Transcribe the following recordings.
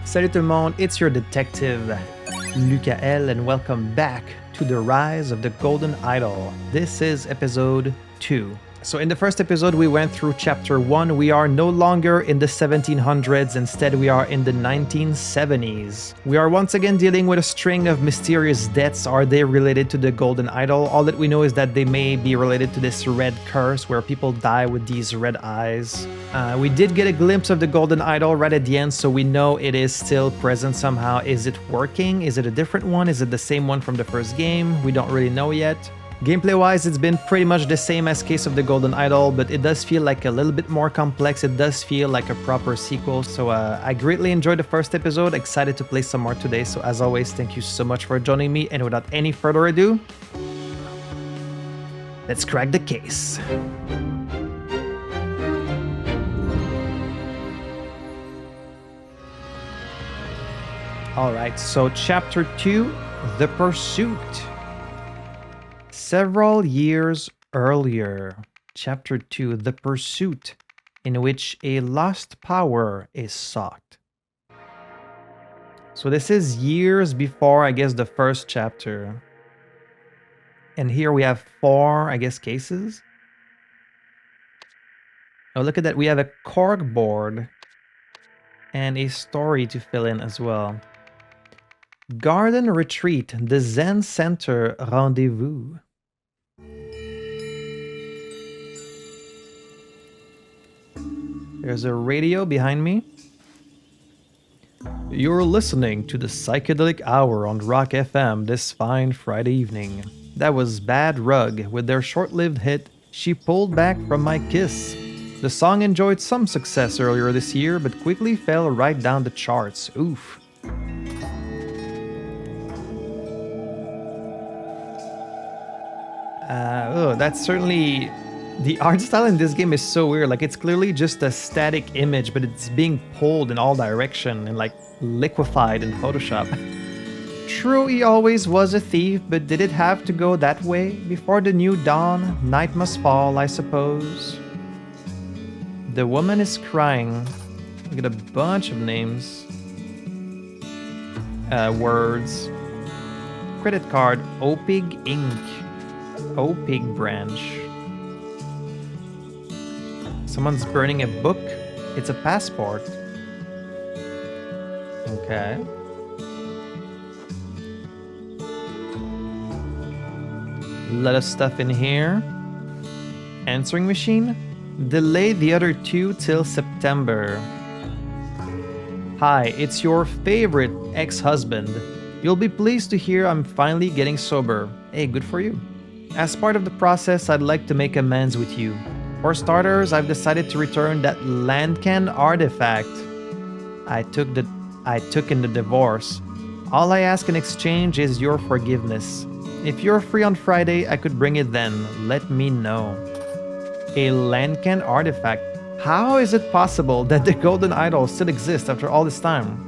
Salut tout le monde, it's your detective, Lukael, and welcome back to the Rise of the Golden Idol. This is episode 2. So in the first episode, we went through chapter 1. We are no longer in the 1700s, instead we are in the 1970s. We are once again dealing with a string of mysterious deaths. Are they related to the Golden Idol? All that we know is that they may be related to this red curse where people die with these red eyes. We did get a glimpse of the Golden Idol right at the end, so we know it is still present somehow. Is it working? Is it a different one? Is it the same one from the first game? We don't really know yet. Gameplay-wise, it's been pretty much the same as Case of the Golden Idol, but it does feel like a little bit more complex. It does feel like a proper sequel, so I greatly enjoyed the first episode. Excited to play some more today, so as always, thank you so much for joining me, and without any further ado, let's crack the case. Alright, so Chapter 2, The Pursuit. Several years earlier, Chapter 2, The Pursuit, in which a lost power is sought. So this is years before, I guess, the first chapter. And here we have 4, I guess, cases. Oh, look at that. We have a cork board and a story to fill in as well. Garden Retreat, the Zen Center Rendezvous. There's a radio behind me. You're listening to the Psychedelic Hour on Rock FM this fine Friday evening. That was Bad Rug with their short-lived hit, She Pulled Back From My Kiss. The song enjoyed some success earlier this year, but quickly fell right down the charts. Oof. That's certainly... The art style in this game is so weird. Like, it's clearly just a static image, but it's being pulled in all direction and like liquefied in Photoshop. True, he always was a thief, but did it have to go that way? Before the new dawn, night must fall, I suppose. The woman is crying. Look at a bunch of names. Words. Credit card, Opig Inc. Opig branch. Someone's burning a book. It's a passport. Okay. A lot of stuff in here. Answering machine. Delay the other 2 till September. Hi, it's your favorite ex-husband. You'll be pleased to hear I'm finally getting sober. Hey, good for you. As part of the process, I'd like to make amends with you. For starters, I've decided to return that Landcan artifact I took in the divorce. All I ask in exchange is your forgiveness. If you're free on Friday, I could bring it then. Let me know. A Landcan artifact. How is it possible that the Golden Idol still exists after all this time?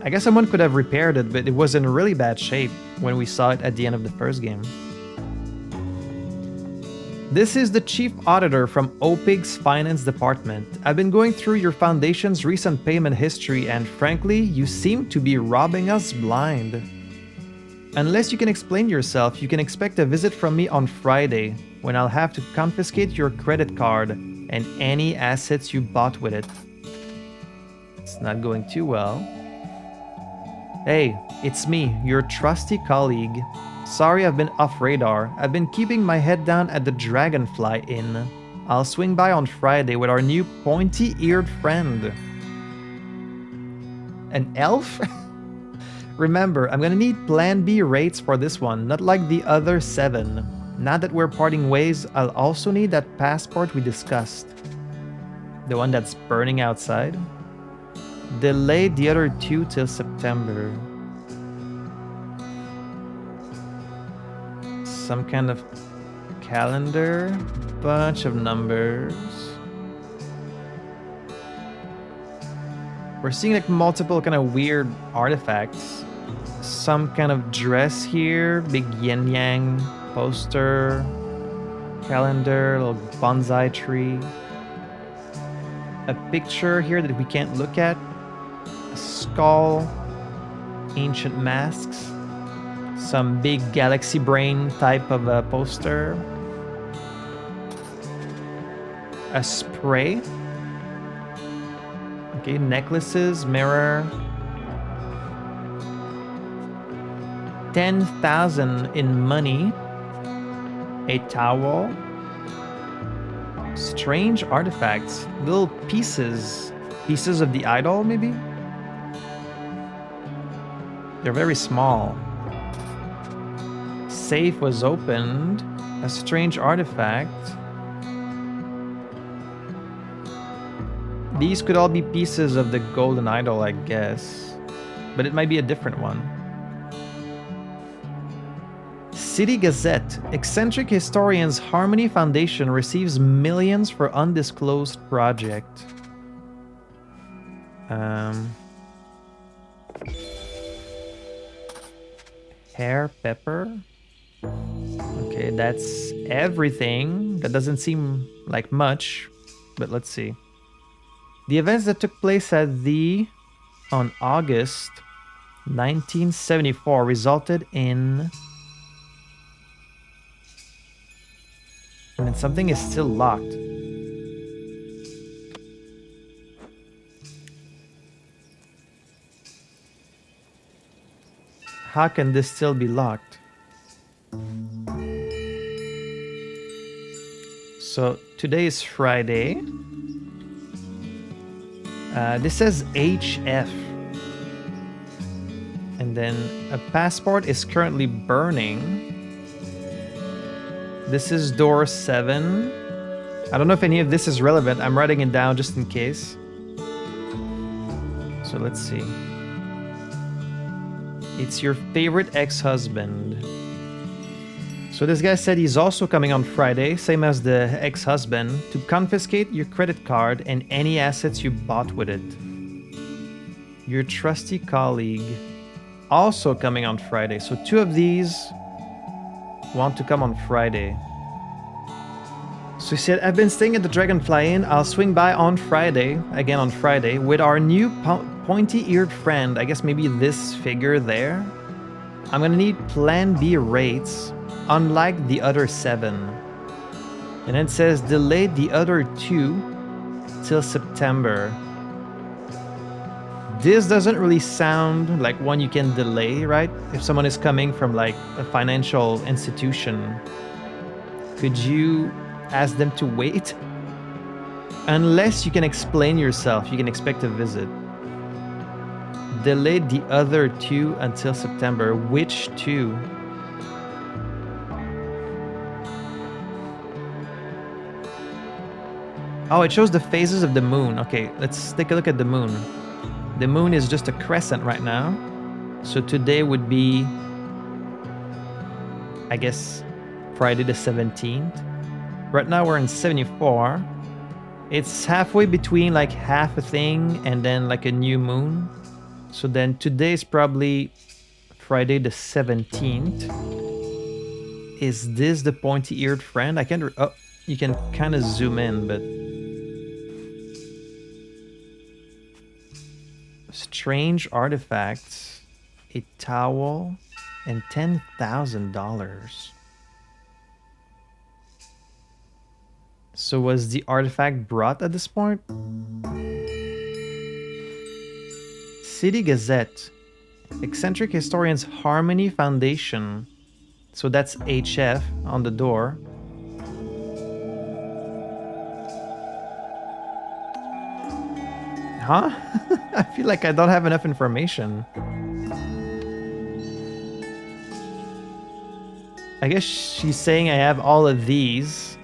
I guess someone could have repaired it, but it was in really bad shape when we saw it at the end of the first game. This is the Chief Auditor from OPIG's Finance Department. I've been going through your foundation's recent payment history and frankly, you seem to be robbing us blind. Unless you can explain yourself, you can expect a visit from me on Friday, when I'll have to confiscate your credit card and any assets you bought with it. It's not going too well. Hey, it's me, your trusty colleague. Sorry I've been off radar. I've been keeping my head down at the Dragonfly Inn. I'll swing by on Friday with our new pointy-eared friend. An elf? Remember, I'm gonna need Plan B rates for this one, not like the other 7. Now that we're parting ways, I'll also need that passport we discussed. The one that's burning outside. Delay the other 2 till September. Some kind of calendar, bunch of numbers. We're seeing like multiple kind of weird artifacts. Some kind of dress here, big yin yang poster, calendar, little bonsai tree. A picture here that we can't look at. a skull, ancient masks, some big galaxy brain type of a poster, a spray, okay, necklaces, mirror, 10,000 in money, a towel, strange artifacts, little pieces of the idol maybe? They're very small. Safe was opened, a strange artifact. These could all be pieces of the golden idol, I guess, but it might be a different one. City Gazette. Eccentric historians Harmony Foundation receives millions for undisclosed project. Hair pepper. Okay, that's everything. That doesn't seem like much, but let's see. The events that took place on August 1974 resulted in... And then something is still locked. How can this still be locked? So today is Friday. This says HF. And then a passport is currently burning. This is door 7. I don't know if any of this is relevant. I'm writing it down just in case. So let's see. It's your favorite ex-husband. So this guy said he's also coming on Friday, same as the ex-husband, to confiscate your credit card and any assets you bought with it. Your trusty colleague, also coming on Friday. So 2 of these want to come on Friday. So he said, I've been staying at the Dragonfly Inn. I'll swing by on Friday, again on Friday, with our new pointy-eared friend. I guess maybe this figure there. I'm gonna need Plan B rates, unlike the other 7. And it says, delay the other 2 till September. This doesn't really sound like one you can delay, right? If someone is coming from like a financial institution, could you ask them to wait? Unless you can explain yourself, you can expect a visit. Delay the other 2 until September. Which 2? Oh, it shows the phases of the moon. Okay, let's take a look at the moon. The moon is just a crescent right now. So today would be, I guess, Friday the 17th. Right now we're in 74. It's halfway between like half a thing and then like a new moon. So then today's probably Friday the 17th. Is this the pointy-eared friend? I can't... Oh, you can kind of zoom in, but... Strange artifacts, a towel, and $10,000. So was the artifact brought at this point? City Gazette. Eccentric Historians Harmony Foundation. So that's HF on the door. Huh? I feel like I don't have enough information. I guess she's saying I have all of these.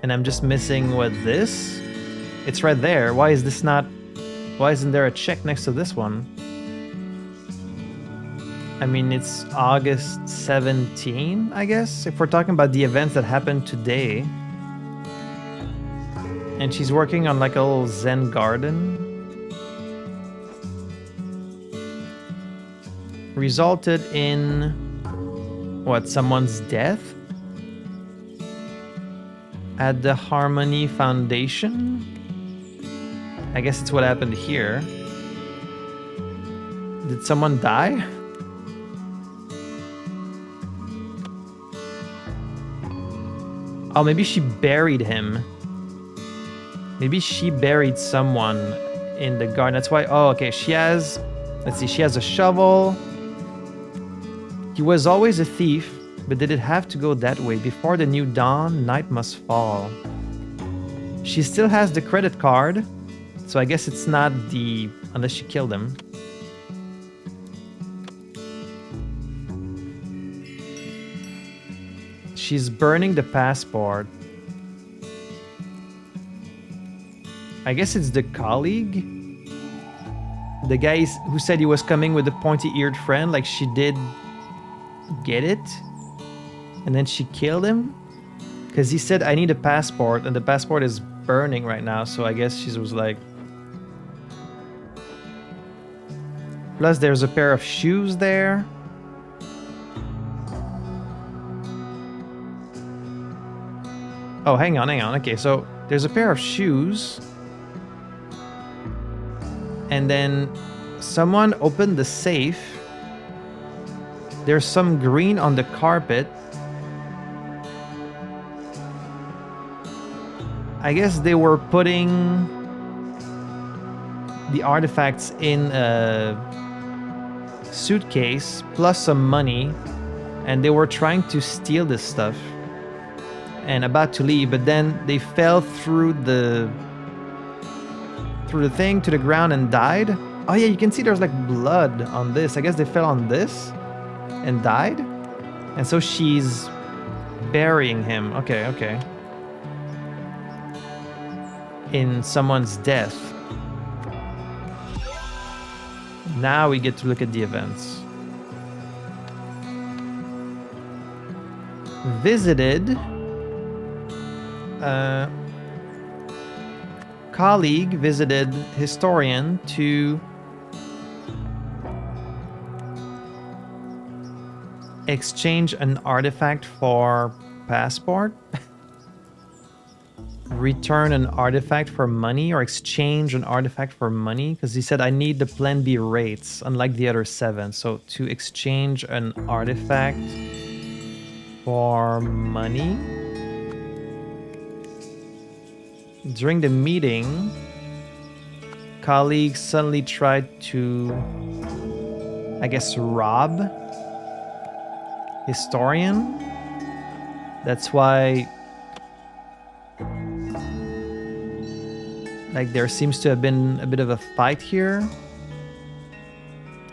And I'm just missing what this? It's right there. Why is this not... Why isn't there a check next to this one? I mean, it's August 17, I guess? If we're talking about the events that happened today. And she's working on like a little Zen garden. Resulted in... What, someone's death? At the Harmony Foundation? I guess it's what happened here. Did someone die? Oh, maybe she buried him. Maybe she buried someone in the garden. That's why. Oh, okay. She has. Let's see. She has a shovel. He was always a thief, but did it have to go that way? Before the new dawn, night must fall. She still has the credit card, so I guess it's not the... unless she killed him. She's burning the passport. I guess it's the colleague? The guy who said he was coming with a pointy-eared friend, like she did get it? And then she killed him? Because he said, I need a passport, and the passport is burning right now, so I guess she was like... Plus there's a pair of shoes there. Oh, hang on. Okay, so there's a pair of shoes. And then someone opened the safe. There's some green on the carpet. I guess they were putting the artifacts in a suitcase plus some money, and they were trying to steal this stuff and about to leave, but then they fell through the thing to the ground and died. Oh yeah, you can see there's like blood on this. I guess they fell on this and died, and so she's burying him. Okay. In someone's death. Now we get to look at the events. Visited. Colleague visited historian to exchange an artifact for passport. Return an artifact for money, or exchange an artifact for money, because he said I need the plan B rates unlike the other 7. So to exchange an artifact for money. During the meeting, colleagues suddenly tried to, I guess, rob historian. That's why, like, there seems to have been a bit of a fight here.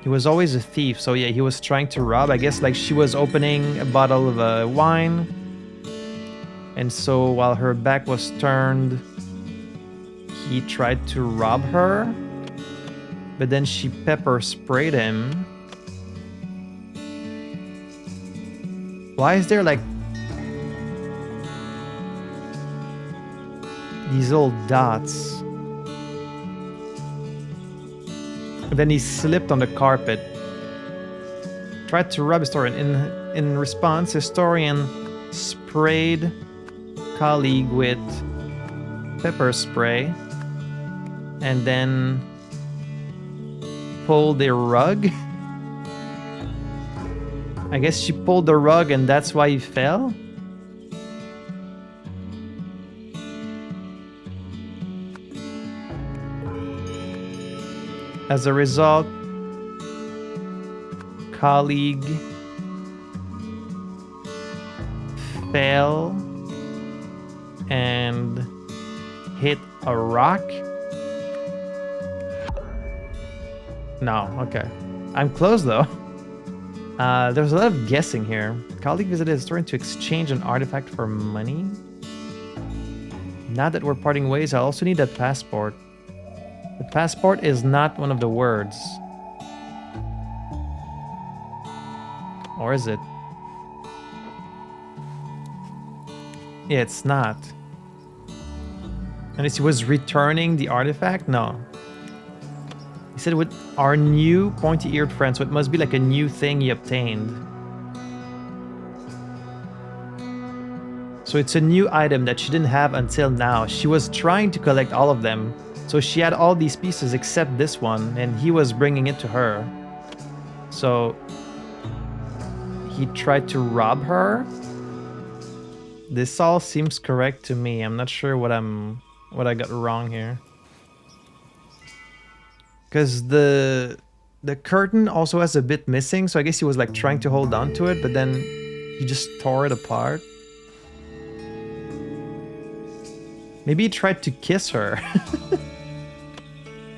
He was always a thief, so yeah, he was trying to rob. I guess, like, she was opening a bottle of wine, and so while her back was turned, he tried to rob her, but then she pepper sprayed him. Why is there like these little dots? And then he slipped on the carpet. Tried to rob historian. In response, historian sprayed colleague with pepper spray and then pulled a rug. I guess she pulled the rug and that's why he fell. As a result, colleague fell and hit a rock. No, okay. I'm close though. There's a lot of guessing here. Colleague visited a historian to exchange an artifact for money. Now that we're parting ways, I also need that passport. The passport is not one of the words. Or is it? Yeah, it's not. Unless he was returning the artifact? No. He said with our new pointy-eared friend, so it must be like a new thing he obtained. So it's a new item that she didn't have until now. She was trying to collect all of them. So she had all these pieces except this one, and he was bringing it to her. So he tried to rob her. This all seems correct to me. I'm not sure what I got wrong here. Because the curtain also has a bit missing, so I guess he was like trying to hold on to it, but then he just tore it apart. Maybe he tried to kiss her.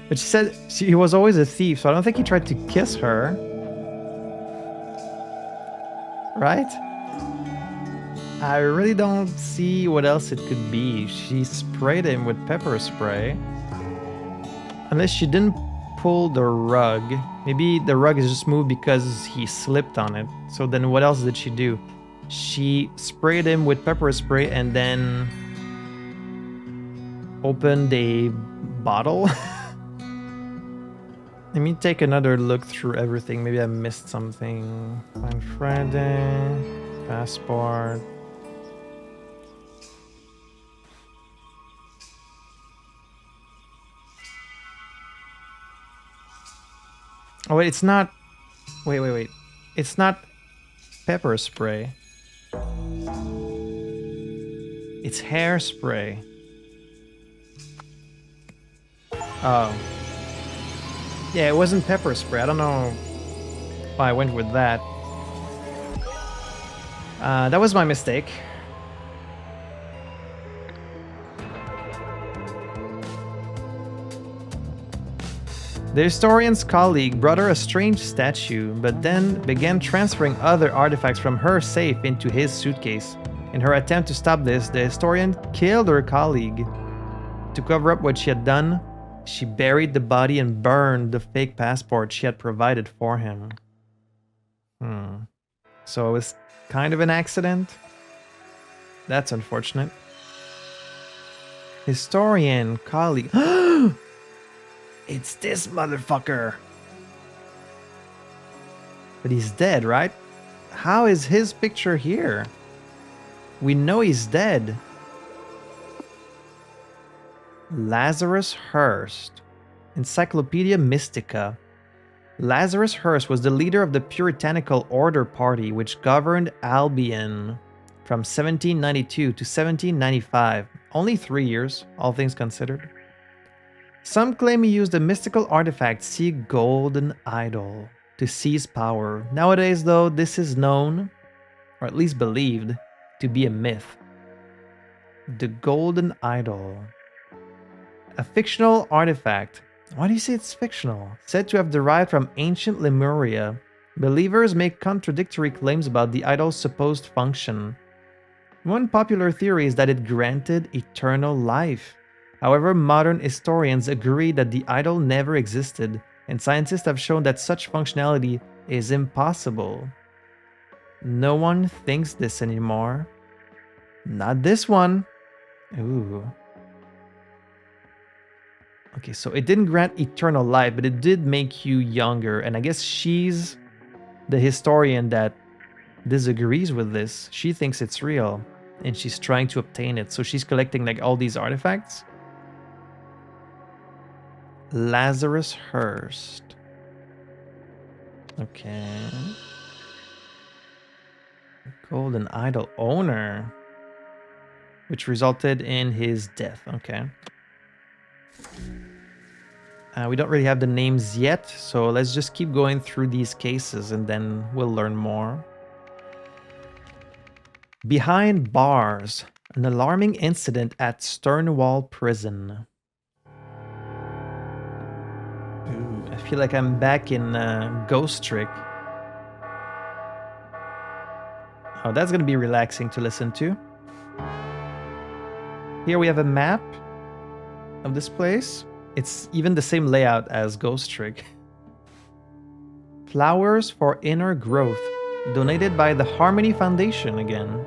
But she said he was always a thief, so I don't think he tried to kiss her. Right? I really don't see what else it could be. She sprayed him with pepper spray. Unless she didn't pull the rug. Maybe the rug is just moved because he slipped on it. So then what else did she do? She sprayed him with pepper spray and then opened a bottle. Let me take another look through everything. Maybe I missed something. Find Friday. Passport. Oh wait, it's not... Wait. It's not pepper spray. It's hairspray. Oh. Yeah, it wasn't pepper spray. I don't know why I went with that. That was my mistake. The historian's colleague brought her a strange statue, but then began transferring other artifacts from her safe into his suitcase. In her attempt to stop this, the historian killed her colleague. To cover up what she had done, she buried the body and burned the fake passport she had provided for him. So it was kind of an accident? That's unfortunate. Historian, colleague... It's this motherfucker! But he's dead, right? How is his picture here? We know he's dead. Lazarus Hearst. Encyclopedia Mystica. Lazarus Hearst was the leader of the Puritanical Order Party, which governed Albion from 1792 to 1795. Only 3 years, all things considered. Some claim he used a mystical artifact, see Golden Idol, to seize power. Nowadays, though, this is known, or at least believed, to be a myth. The Golden Idol. A fictional artifact. Why do you say it's fictional? Said to have derived from ancient Lemuria. Believers make contradictory claims about the idol's supposed function. One popular theory is that it granted eternal life. However, modern historians agree that the idol never existed, and scientists have shown that such functionality is impossible. No one thinks this anymore. Not this one. Ooh. Okay, so it didn't grant eternal life, but it did make you younger, and I guess she's the historian that disagrees with this. She thinks it's real, and she's trying to obtain it, so she's collecting like all these artifacts. Lazarus Hearst. Okay. Golden Idol owner. Which resulted in his death. Okay. We don't really have the names yet, so let's just keep going through these cases and then we'll learn more. Behind bars. An alarming incident at Stonewall Prison. Ooh, I feel like I'm back in Ghost Trick. Oh, that's gonna be relaxing to listen to. Here we have a map of this place. It's even the same layout as Ghost Trick. Flowers for Inner Growth. Donated by the Harmony Foundation again.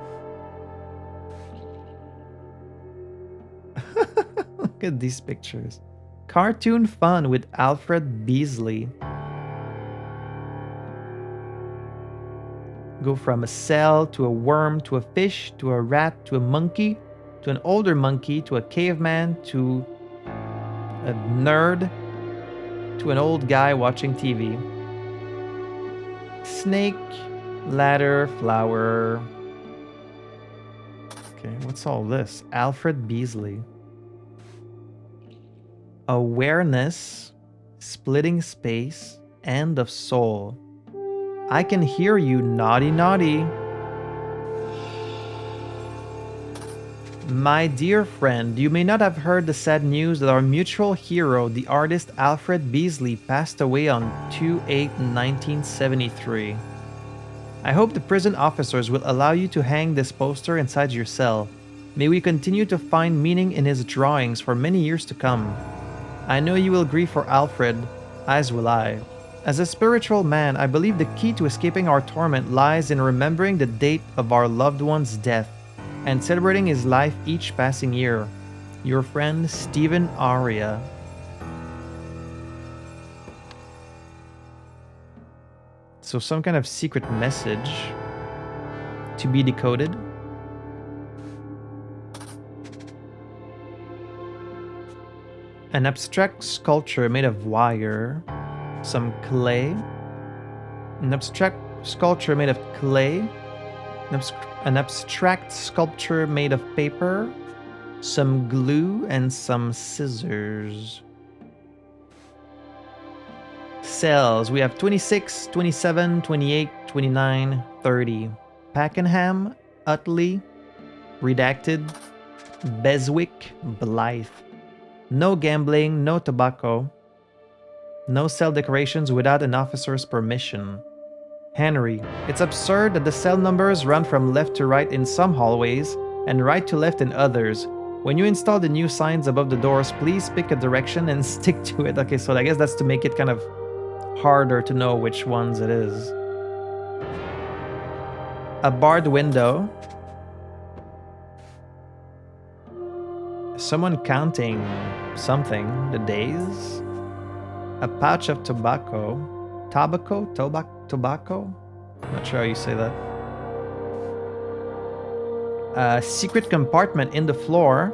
Look at these pictures. Cartoon fun with Alfred Beasley. Go from a cell to a worm to a fish to a rat to a monkey to an older monkey to a caveman to a nerd to an old guy watching TV. Snake, ladder, flower. Okay, what's all this? Alfred Beasley. Awareness, splitting space, end of soul. I can hear you, naughty naughty. My dear friend, you may not have heard the sad news that our mutual hero, the artist Alfred Beasley, passed away on 2/8/1973. I hope the prison officers will allow you to hang this poster inside your cell. May we continue to find meaning in his drawings for many years to come. I know you will grieve for Alfred, as will I. As a spiritual man, I believe the key to escaping our torment lies in remembering the date of our loved one's death and celebrating his life each passing year. Your friend, Stephen Aria. So some kind of secret message to be decoded. An abstract sculpture made of wire, some clay. An abstract sculpture made of clay. An abstract sculpture made of paper, some glue, and some scissors. Cells. We have 26, 27, 28, 29, 30. Pakenham, Utley, Redacted, Beswick, Blythe. No gambling, no tobacco. No cell decorations without an officer's permission. Henry, it's absurd that the cell numbers run from left to right in some hallways and right to left in others. When you install the new signs above the doors, please pick a direction and stick to it. Okay, so I guess that's to make it kind of harder to know which ones it is. A barred window. Someone counting something, the days. A pouch of tobacco. Tobacco? Not sure how you say that. A secret compartment in the floor.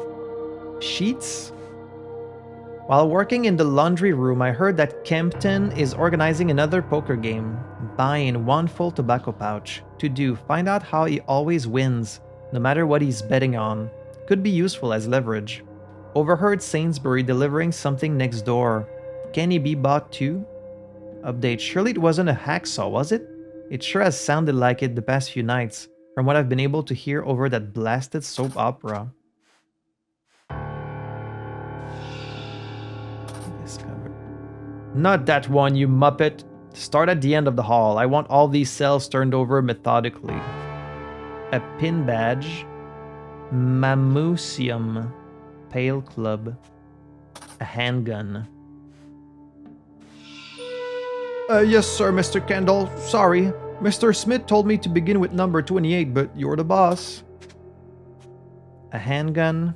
Sheets. While working in the laundry room, I heard that Kempton is organizing another poker game. Buying one full tobacco pouch. To do, find out how he always wins, no matter what he's betting on. Could be useful as leverage. Overheard Sainsbury delivering something next door. Can he be bought too? Update. Surely it wasn't a hacksaw, was it? It sure has sounded like it the past few nights, from what I've been able to hear over that blasted soap opera. Discover. Not that one, you muppet. Start at the end of the hall. I want all these cells turned over methodically. A pin badge. Mammusium. Pale Club. A handgun. Yes, sir, Mr. Kendall. Sorry. Mr. Smith told me to begin with number 28, but you're the boss. A handgun.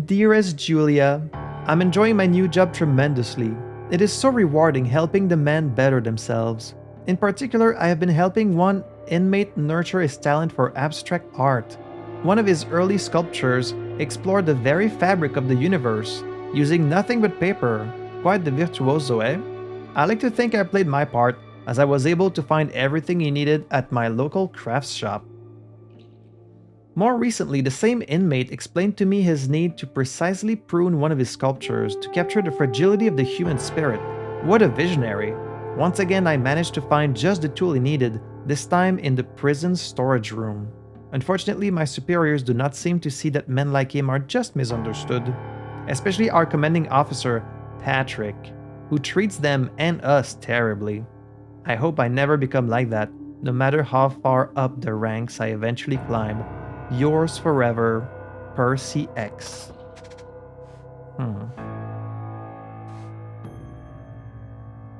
Dearest Julia, I'm enjoying my new job tremendously. It is so rewarding helping the men better themselves. In particular, I have been helping one inmate nurture his talent for abstract art. One of his early sculptures explored the very fabric of the universe, using nothing but paper. Quite the virtuoso, eh? I like to think I played my part, as I was able to find everything he needed at my local crafts shop. More recently, the same inmate explained to me his need to precisely prune one of his sculptures to capture the fragility of the human spirit. What a visionary! Once again, I managed to find just the tool he needed, this time in the prison's storage room. Unfortunately, my superiors do not seem to see that men like him are just misunderstood, especially our commanding officer, Patrick, who treats them and us terribly. I hope I never become like that, no matter how far up the ranks I eventually climb. Yours forever, Percy X.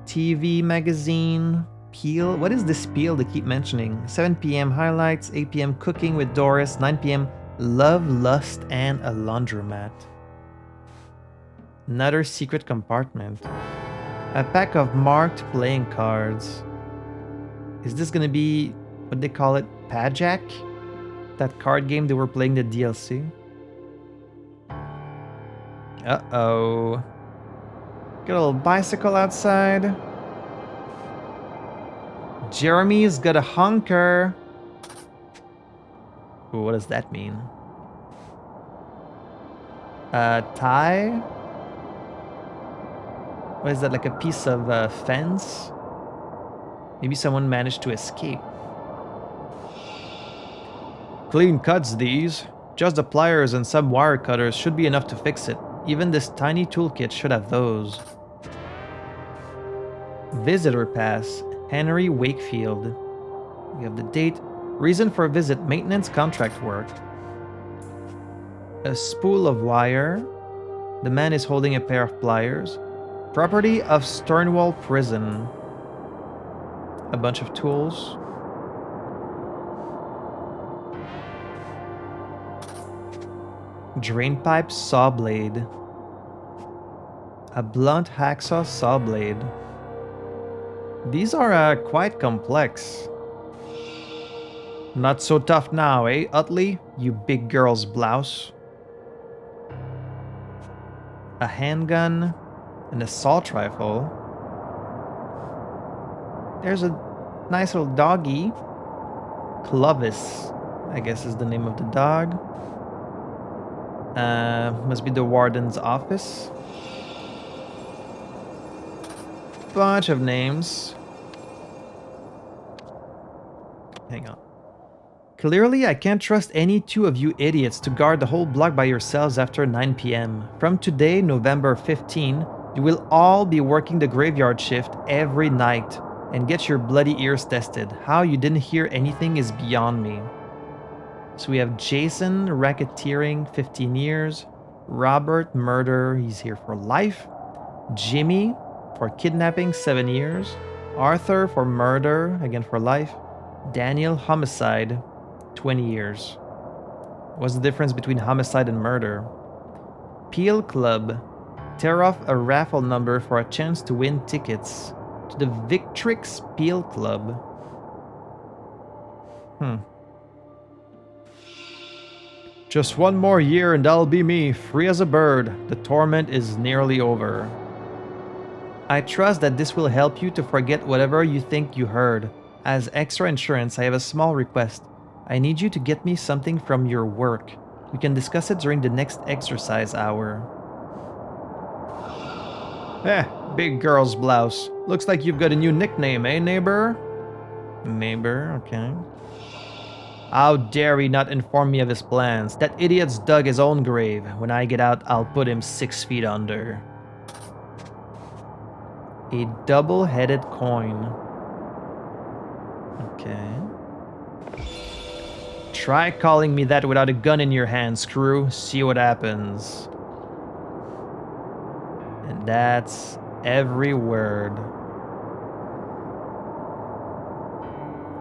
TV magazine. Peel. What is this peel they keep mentioning? 7 p.m. highlights, 8 p.m. cooking with Doris, 9 p.m. love, lust, and a laundromat. Another secret compartment. A pack of marked playing cards. Is this gonna be what they call it? Pajak? That card game they were playing the DLC? Uh-oh. Got a little bicycle outside. Jeremy's got a hunker. Ooh, what does that mean? Tie? What is that, like a piece of fence? Maybe someone managed to escape. Clean cuts, these. Just the pliers and some wire cutters should be enough to fix it. Even this tiny toolkit should have those. Visitor pass, Henry Wakefield. We have the date. Reason for visit, maintenance contract work. A spool of wire. The man is holding a pair of pliers. Property of Stonewall Prison. A bunch of tools. Drain pipe saw blade. A blunt hacksaw saw blade. These are quite complex. Not so tough now, eh, Utley? You big girl's blouse. A handgun. An assault rifle. There's a nice little doggy. Clovis, I guess is the name of the dog. Must be the warden's office. Bunch of names. Hang on. Clearly, I can't trust any two of you idiots to guard the whole block by yourselves after 9 p.m. From today, November 15, you will all be working the graveyard shift every night and get your bloody ears tested. How you didn't hear anything is beyond me. So we have Jason, racketeering, 15 years. Robert, murder, he's here for life. Jimmy, for kidnapping, 7 years. Arthur, for murder, again for life. Daniel, homicide, 20 years. What's the difference between homicide and murder? Peel Club, tear off a raffle number for a chance to win tickets to the Victrix Peel Club. Just one more year and I'll be me, free as a bird. The torment is nearly over. I trust that this will help you to forget whatever you think you heard. As extra insurance, I have a small request. I need you to get me something from your work. We can discuss it during the next exercise hour. Big girl's blouse. Looks like you've got a new nickname, eh, neighbor? Neighbor, okay. How dare he not inform me of his plans? That idiot's dug his own grave. When I get out, I'll put him 6 feet under. A double-headed coin. Okay. Try calling me that without a gun in your hand, screw. See what happens. And that's every word.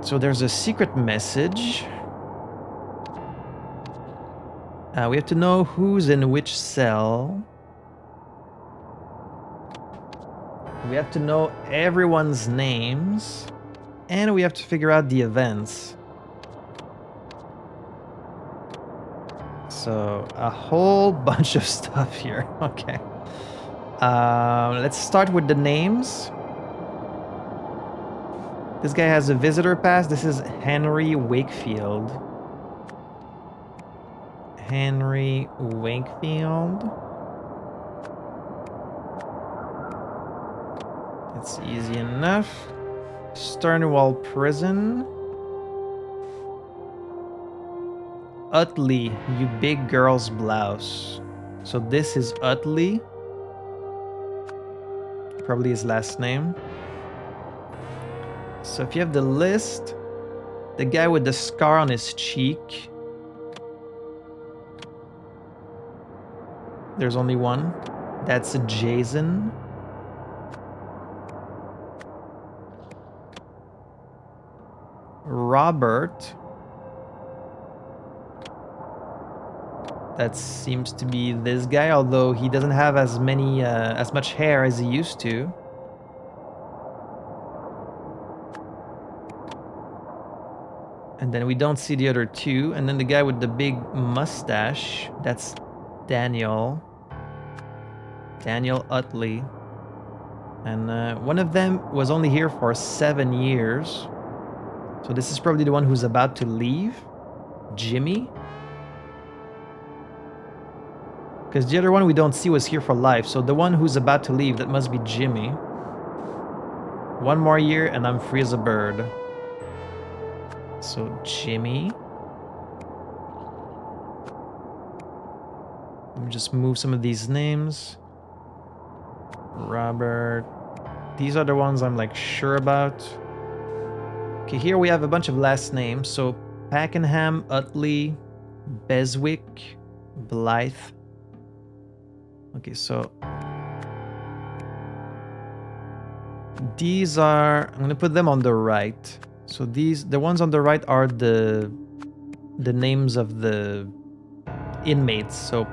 So there's a secret message. We have to know who's in which cell. We have to know everyone's names. And we have to figure out the events. So, a whole bunch of stuff here. Okay. Let's start with the names. This guy has a visitor pass. This is Henry Wakefield. Henry Wakefield. That's easy enough. Stonewall Prison. Utley, you big girl's blouse. So this is Utley. Probably his last name. So if you have the list, the guy with the scar on his cheek. There's only one. That's Jason. Robert. That seems to be this guy, although he doesn't have as much hair as he used to. And then we don't see the other two. And then the guy with the big mustache, that's Daniel. Daniel Utley. And one of them was only here for 7 years. So this is probably the one who's about to leave. Jimmy. Because the other one we don't see was here for life. So the one who's about to leave, that must be Jimmy. 1 more year and I'm free as a bird. So Jimmy. Let me just move some of these names. Robert. These are the ones I'm like sure about. Okay, here we have a bunch of last names. So Pakenham, Utley, Beswick, Blythe. Okay, so these are, I'm gonna put them on the right. So the ones on the right are the names of the inmates. So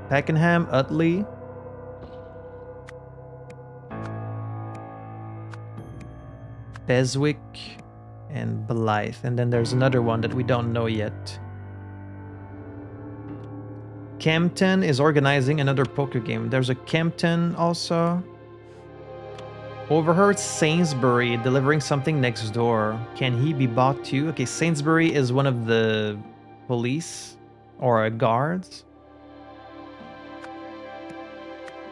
Pakenham, Utley, Beswick, and Blythe. And then there's another one that we don't know yet. Kempton is organizing another poker game. There's a Kempton also. Overheard Sainsbury delivering something next door. Can he be bought too? Okay, Sainsbury is one of the police or guards.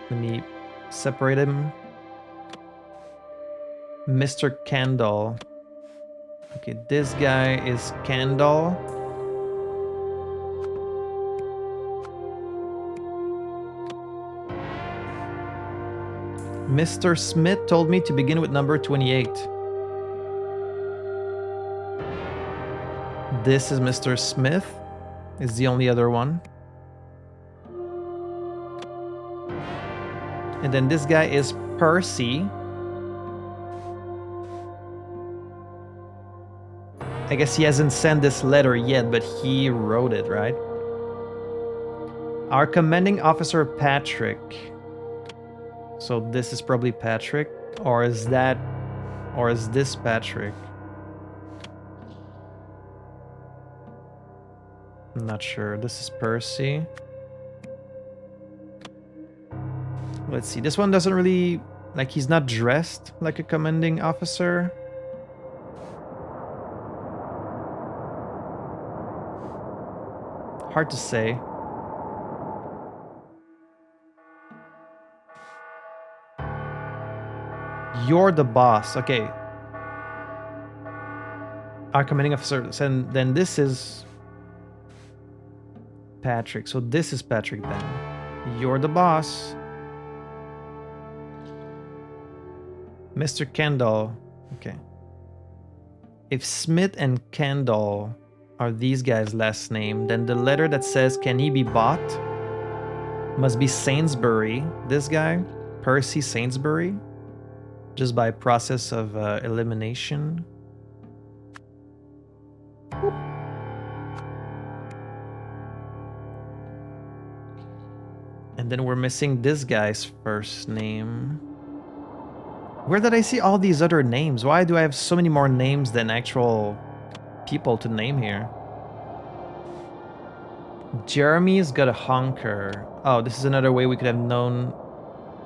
Let me separate him. Mr. Candle. Okay, this guy is Candle. Mr. Smith told me to begin with number 28. This is Mr. Smith. Is the only other one. And then this guy is Percy. I guess he hasn't sent this letter yet, but he wrote it, right? Our commanding officer, Patrick. So this is probably Patrick, or is this Patrick? I'm not sure. This is Percy. Let's see. This one doesn't really, like, he's not dressed like a commanding officer. Hard to say. You're the boss. Okay. Our commanding officer. And then this is Patrick. So this is Patrick then. You're the boss. Mr. Kendall. Okay. If Smith and Kendall are these guys' last name, then the letter that says, can he be bought? Must be Sainsbury. This guy, Percy Sainsbury. Just by process of elimination. And then we're missing this guy's first name. Where did I see all these other names? Why do I have so many more names than actual people to name here? Jeremy's got a honker. Oh, this is another way we could have known.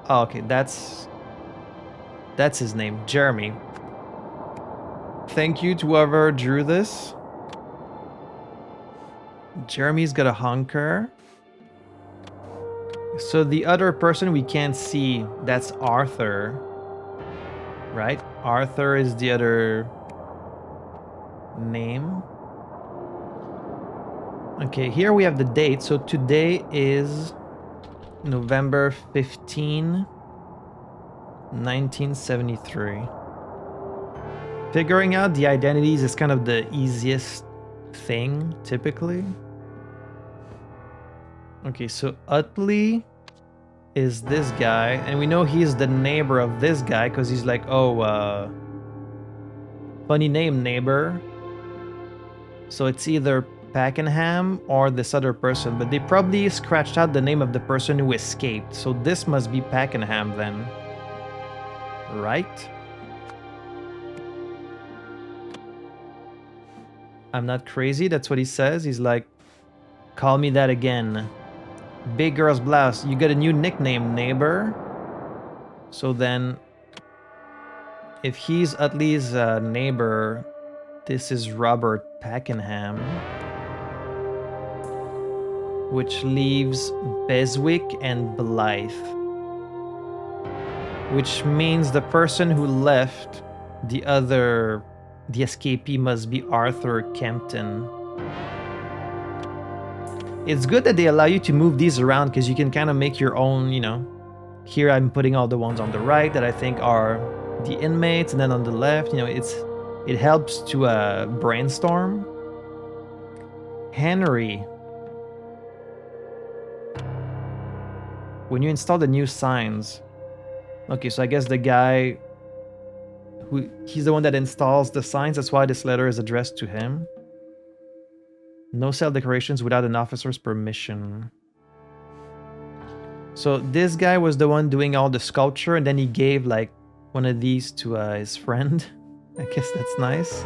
Oh, okay, that's his name, Jeremy. Thank you to whoever drew this. Jeremy's got a honker. So the other person we can't see, that's Arthur. Right? Arthur is the other name. Okay, here we have the date. So today is November 15, 1973. Figuring out the identities is kind of the easiest thing, typically. Okay, so Utley is this guy, and we know he's the neighbor of this guy because he's like, oh, funny name, neighbor. So it's either Pakenham or this other person, but they probably scratched out the name of the person who escaped. So this must be Pakenham then. Right? I'm not crazy, that's what he says. He's like, call me that again. Big Girl's Blouse, you got a new nickname, neighbor. So then, if he's Utley's neighbor, This is Robert Pakenham, which leaves Beswick and Blythe, which means the person who left the escapee must be Arthur Kempton. It's good that they allow you to move these around because you can kind of make your own, you know. Here I'm putting all the ones on the right that I think are the inmates, and then on the left, you know, it helps to brainstorm. Henry. When you install the new signs. Okay, so I guess the guy he's the one that installs the signs. That's why this letter is addressed to him. No cell decorations without an officer's permission. So this guy was the one doing all the sculpture, and then he gave like one of these to his friend. I guess that's nice.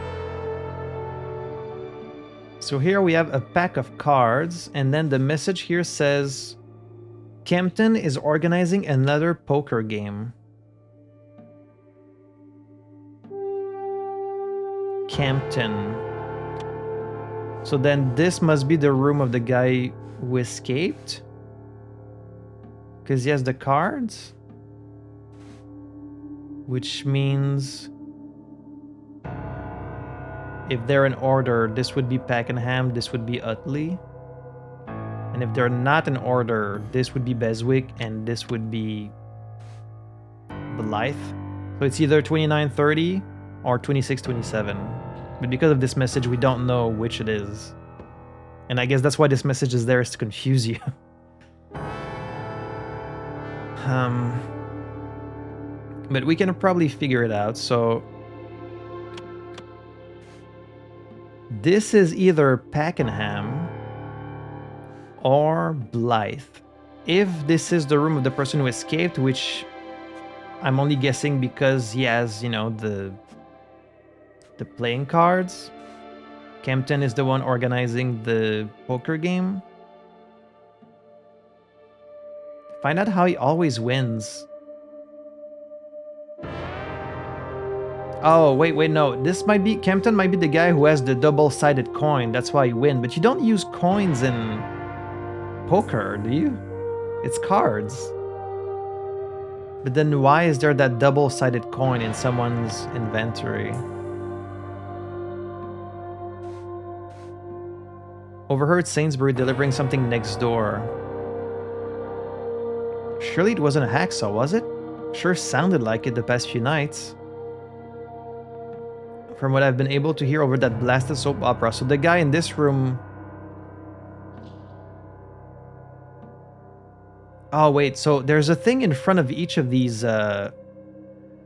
So here we have a pack of cards, and then the message here says Kempton is organizing another poker game. Kempton. So then this must be the room of the guy who escaped, because he has the cards, which means if they're in order, this would be Pakenham, this would be Utley, and if they're not in order, this would be Beswick and this would be Blythe. So it's either 2930 or 2627. But because of this message, we don't know which it is. And I guess that's why this message is there, is to confuse you. But we can probably figure it out. So this is either Pakenham or Blythe. If this is the room of the person who escaped, which I'm only guessing because he has, you know, the playing cards. Kempton is the one organizing the poker game. Find out how he always wins. Oh, wait, no. This might be... Kempton might be the guy who has the double-sided coin. That's why you win. But you don't use coins in poker, do you? It's cards. But then why is there that double-sided coin in someone's inventory? Overheard Sainsbury delivering something next door. Surely it wasn't a hacksaw, was it? Sure sounded like it the past few nights. From what I've been able to hear over that blasted soap opera. So the guy in this room... Oh, wait. So there's a thing in front of each of these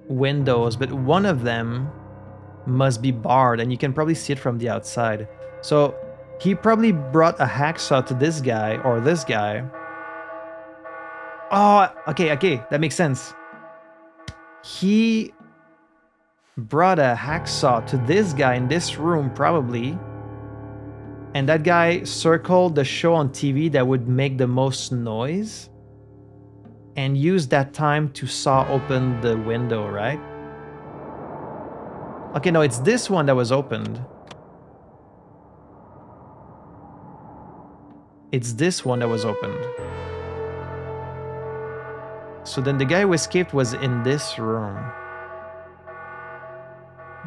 windows, but one of them must be barred, and you can probably see it from the outside. So he probably brought a hacksaw to this guy, or this guy. Oh, okay, that makes sense. He brought a hacksaw to this guy in this room, probably. And that guy circled the show on TV that would make the most noise. And used that time to saw open the window, right? Okay, no, it's this one that was opened. It's this one that was opened. So then the guy who escaped was in this room.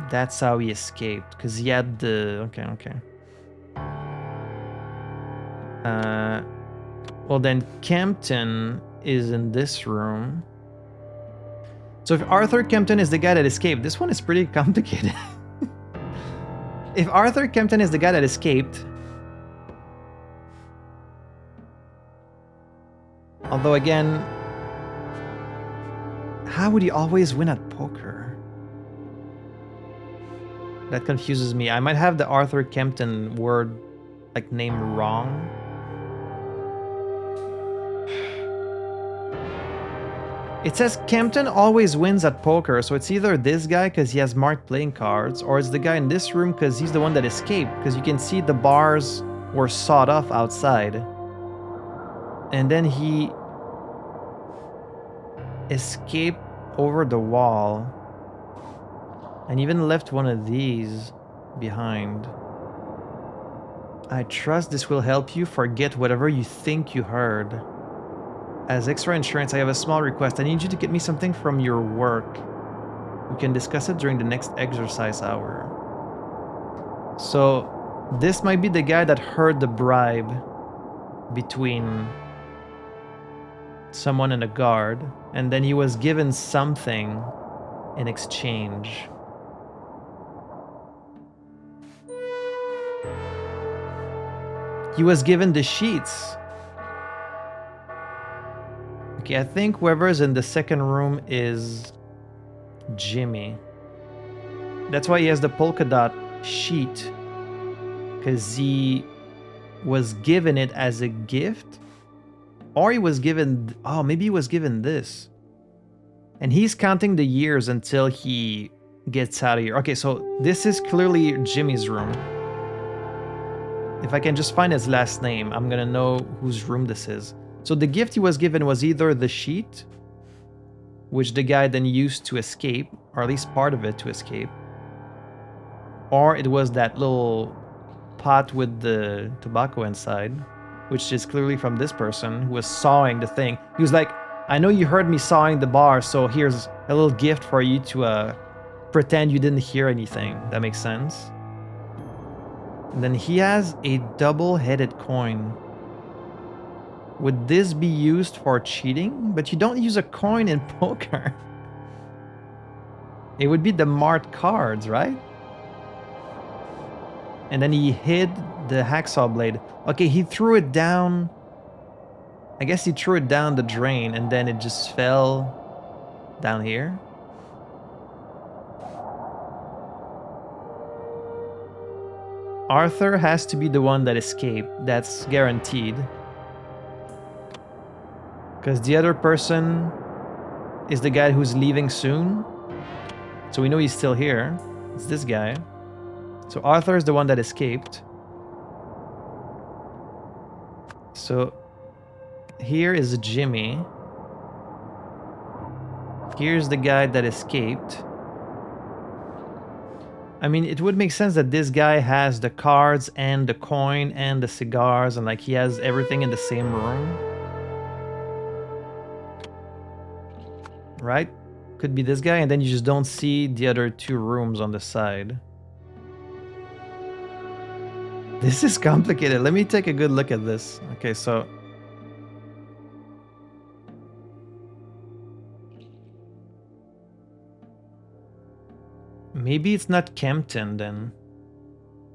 That's how he escaped, because he had the... Okay. Well then, Kempton is in this room. So if Arthur Kempton is the guy that escaped, this one is pretty complicated. If Arthur Kempton is the guy that escaped... Although again... How would he always win at poker? That confuses me. I might have the Arthur Kempton word, like, name wrong. It says Kempton always wins at poker, so it's either this guy because he has marked playing cards, or it's the guy in this room because he's the one that escaped, because you can see the bars were sawed off outside. And then he escaped over the wall and even left one of these. behind. I trust this will help you forget whatever you think you heard. As extra insurance, I have a small request. I need you to get me something from your work. We can discuss it during the next exercise hour. So, this might be the guy that heard the bribe between someone and a guard, and then he was given something in exchange. He was given the sheets. Okay, I think whoever's in the second room is Jimmy. That's why he has the polka dot sheet, because he was given it as a gift, or he was given, oh, maybe he was given this, and he's counting the years until he gets out of here. Okay, so this is clearly Jimmy's room. If I can just find his last name, I'm gonna know whose room this is. So the gift he was given was either the sheet, which the guy then used to escape, or at least part of it to escape, or it was that little pot with the tobacco inside, which is clearly from this person who was sawing the thing. He was like, I know you heard me sawing the bar, so here's a little gift for you to pretend you didn't hear anything. That makes sense. And then he has a double-headed coin. Would this be used for cheating? But you don't use a coin in poker. It would be the marked cards, right? And then he hid the hacksaw blade. Okay, he threw it down. I guess he threw it down the drain and then it just fell down here. Arthur has to be the one that escaped. That's guaranteed. Because the other person is the guy who's leaving soon. So we know he's still here. It's this guy. So Arthur is the one that escaped. So here is Jimmy. Here's the guy that escaped. I mean, it would make sense that this guy has the cards and the coin and the cigars and like he has everything in the same room. Right? Could be this guy, and then you just don't see the other two rooms on the side. This is complicated. Let me take a good look at this. Okay, so maybe it's not Kempton then.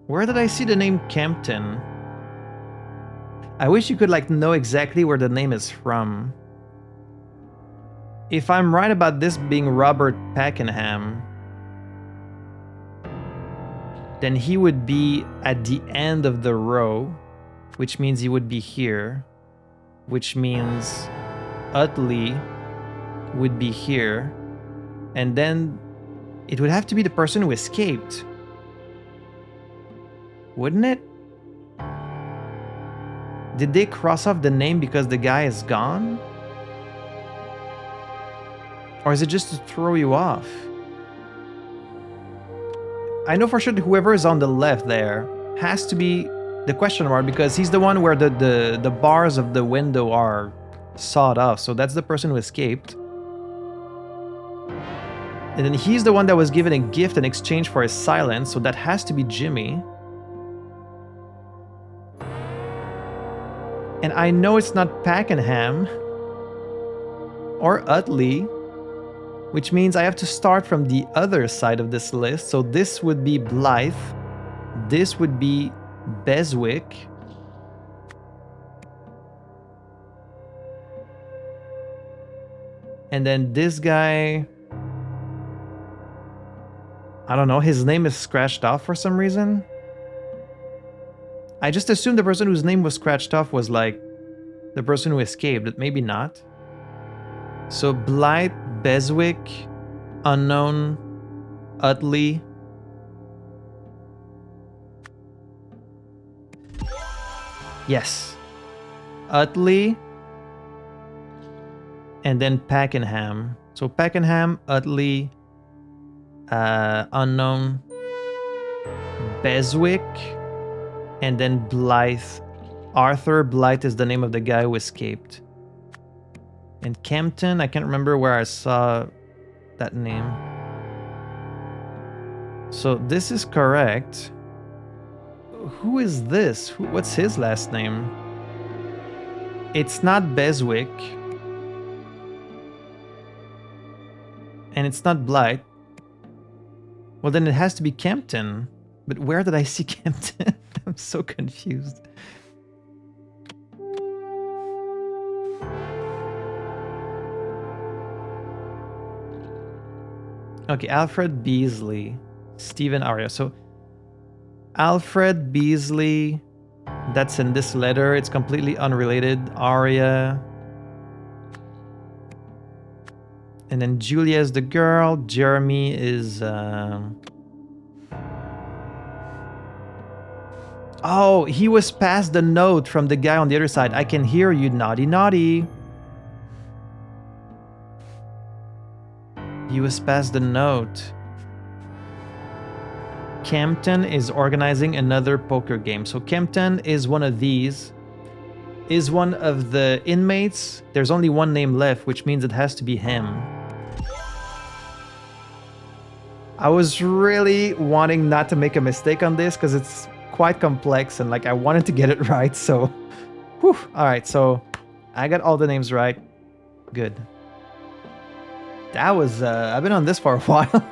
Where did I see the name Kempton? I wish you could like know exactly where the name is from. If I'm right about this being Robert Pakenham, then he would be at the end of the row, which means he would be here, which means Utley would be here, and then it would have to be the person who escaped. Wouldn't it? Did they cross off the name because the guy is gone? Or is it just to throw you off? I know for sure that whoever is on the left there has to be the question mark because he's the one where the bars of the window are sawed off. So that's the person who escaped. And then he's the one that was given a gift in exchange for his silence. So that has to be Jimmy. And I know it's not Pakenham or Utley, which means I have to start from the other side of this list. So this would be Blythe. This would be Beswick. And then this guy, I don't know, his name is scratched off for some reason. I just assumed the person whose name was scratched off was like the person who escaped, but maybe not. So Blythe, Beswick, unknown, Utley. Yes. Utley. And then Pakenham. So Pakenham, Utley, unknown, Beswick, and then Blythe. Arthur Blythe is the name of the guy who escaped. And Campton, I can't remember where I saw that name. So this is correct. Who is this? What's his last name? It's not Beswick. And it's not Blythe. Well, then it has to be Campton. But where did I see Campton? I'm so confused. Okay, Alfred Beasley, Stephen Aria. So Alfred Beasley, that's in this letter. It's completely unrelated. Aria. And then Julia is the girl. Jeremy is... Oh, he was passed the note from the guy on the other side. I can hear you, naughty, naughty. He was passed the note. Campton is organizing another poker game. So Campton is one of these. Is one of the inmates. There's only one name left, which means it has to be him. I was really wanting not to make a mistake on this because it's quite complex and like I wanted to get it right. So, whew. All right. So I got all the names right. Good. That was, I've been on this for a while.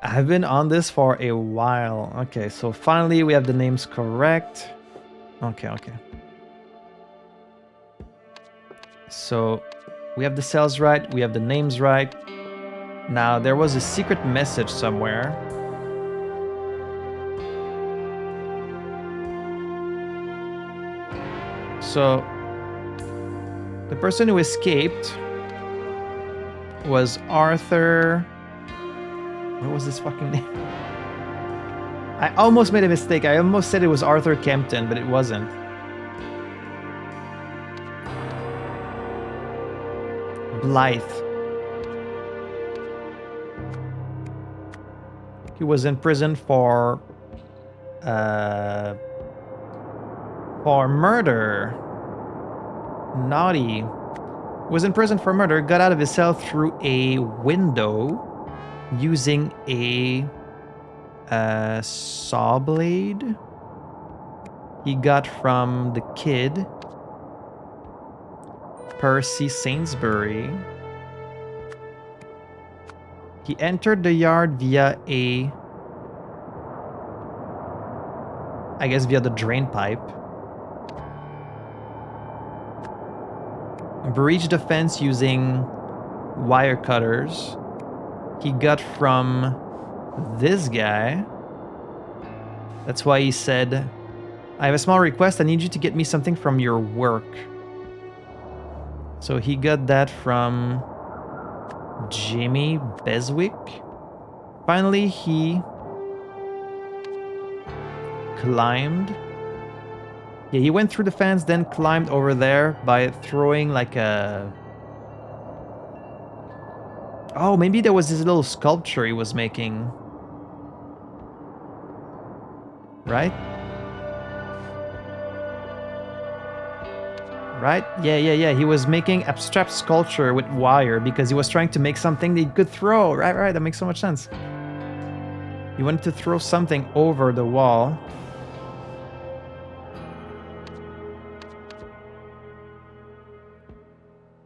I've been on this for a while. Okay, so finally we have the names correct. Okay. So we have the cells right, we have the names right. Now there was a secret message somewhere. So the person who escaped was Arthur. What was his fucking name? I almost made a mistake. I almost said it was Arthur Kempton, but it wasn't. Blythe. He was in prison for murder. Naughty. Was in prison for murder, got out of his cell through a window using a saw blade he got from the kid Percy Sainsbury. He entered the yard via via the drain pipe. Breached the fence using wire cutters. He got from this guy. That's why he said, I have a small request. I need you to get me something from your work. So he got that from Jimmy Beswick. Finally, he climbed. Yeah, he went through the fence, then climbed over there by throwing like a... Oh, maybe there was this little sculpture he was making. Right? Right? Yeah. He was making abstract sculpture with wire because he was trying to make something that he could throw. Right. That makes so much sense. He wanted to throw something over the wall.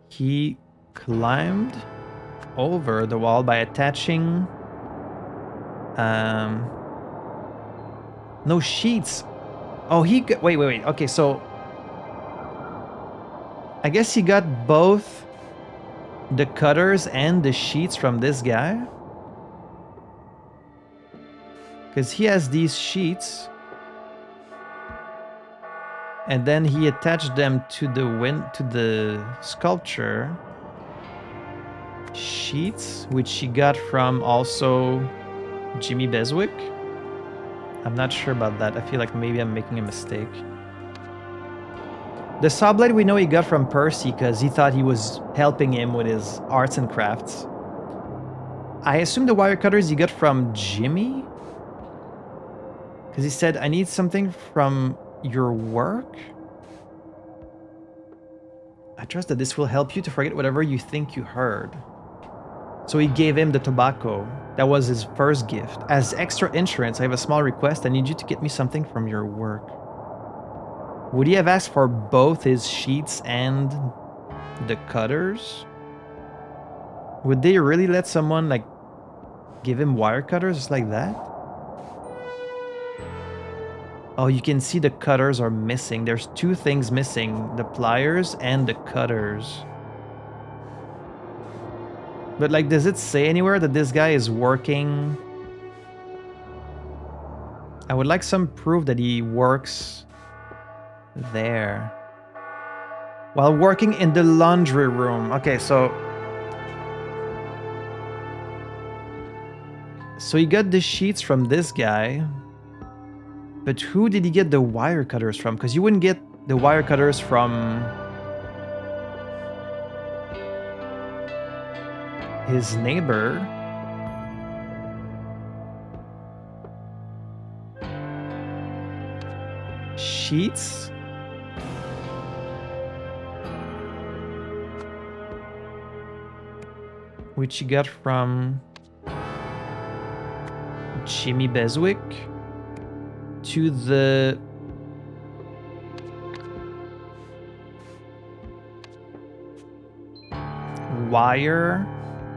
He climbed over the wall by attaching no sheets. Oh, he got, wait. Okay, so I guess he got both the cutters and the sheets from this guy, because he has these sheets and then he attached them to the sculpture. Sheets, which she got from also Jimmy Beswick. I'm not sure about that. I feel like maybe I'm making a mistake. The saw blade we know he got from Percy because he thought he was helping him with his arts and crafts. I assume the wire cutters he got from Jimmy. Because he said, I need something from your work. I trust that this will help you to forget whatever you think you heard. So he gave him the tobacco. That was his first gift. As extra insurance, I have a small request. I need you to get me something from your work. Would he have asked for both his sheets and the cutters? Would they really let someone like give him wire cutters just like that? Oh, you can see the cutters are missing. There's two things missing, the pliers and the cutters. But like, does it say anywhere that this guy is working? I would like some proof that he works there. While working in the laundry room. Okay, so he got the sheets from this guy. But who did he get the wire cutters from? Because you wouldn't get the wire cutters from his neighbor. Sheets? Which he got from Jimmy Beswick. To the wire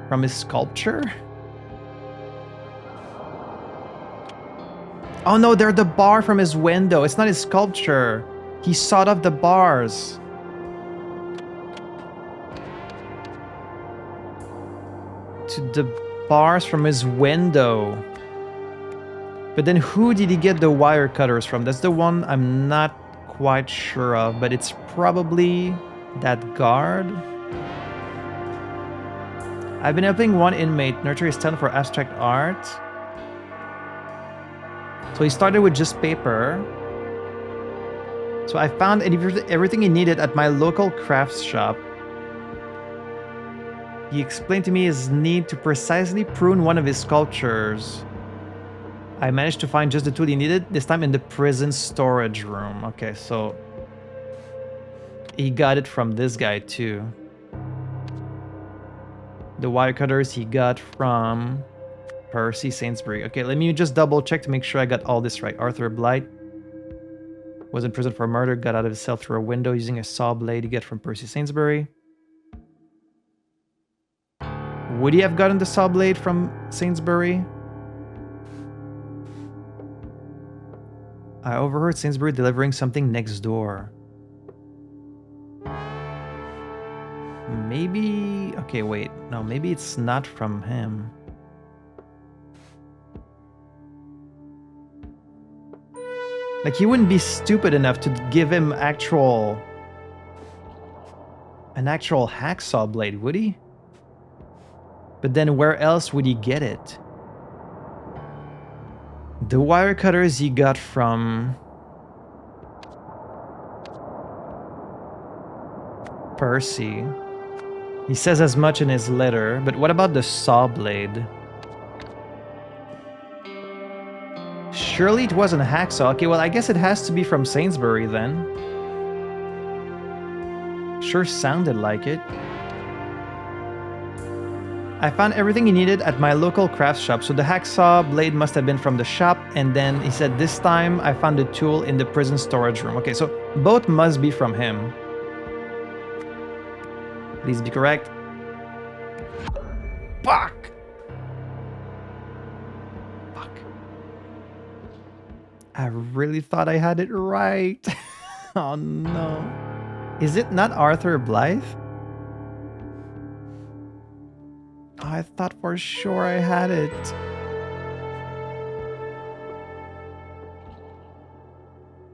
from his sculpture. Oh no, they're the bar from his window. It's not his sculpture. He sawed off the bars. To the bars from his window. But then who did he get the wire cutters from? That's the one I'm not quite sure of, but it's probably that guard. I've been helping one inmate nurture his talent for abstract art. So he started with just paper. So I found everything he needed at my local crafts shop. He explained to me his need to precisely prune one of his sculptures. I managed to find just the tool he needed, this time in the prison storage room. Okay, so he got it from this guy too. The wire cutters he got from Percy Sainsbury. Okay, let me just double check to make sure I got all this right. Arthur Blight was in prison for murder, got out of his cell through a window using a saw blade he got from Percy Sainsbury. Would he have gotten the saw blade from Sainsbury? I overheard Sainsbury delivering something next door. Maybe... Okay, wait. No, maybe it's not from him. Like, he wouldn't be stupid enough to give him an actual hacksaw blade, would he? But then where else would he get it? The wire cutters he got from Percy. He says as much in his letter, but what about the saw blade? Surely it wasn't a hacksaw. Okay, well, I guess it has to be from Sainsbury then. Sure sounded like it. I found everything he needed at my local craft shop, so the hacksaw blade must have been from the shop, and then he said this time I found the tool in the prison storage room. Okay, so both must be from him. Please be correct. Fuck! Fuck. I really thought I had it right. Oh no. Is it not Arthur Blythe? I thought for sure I had it.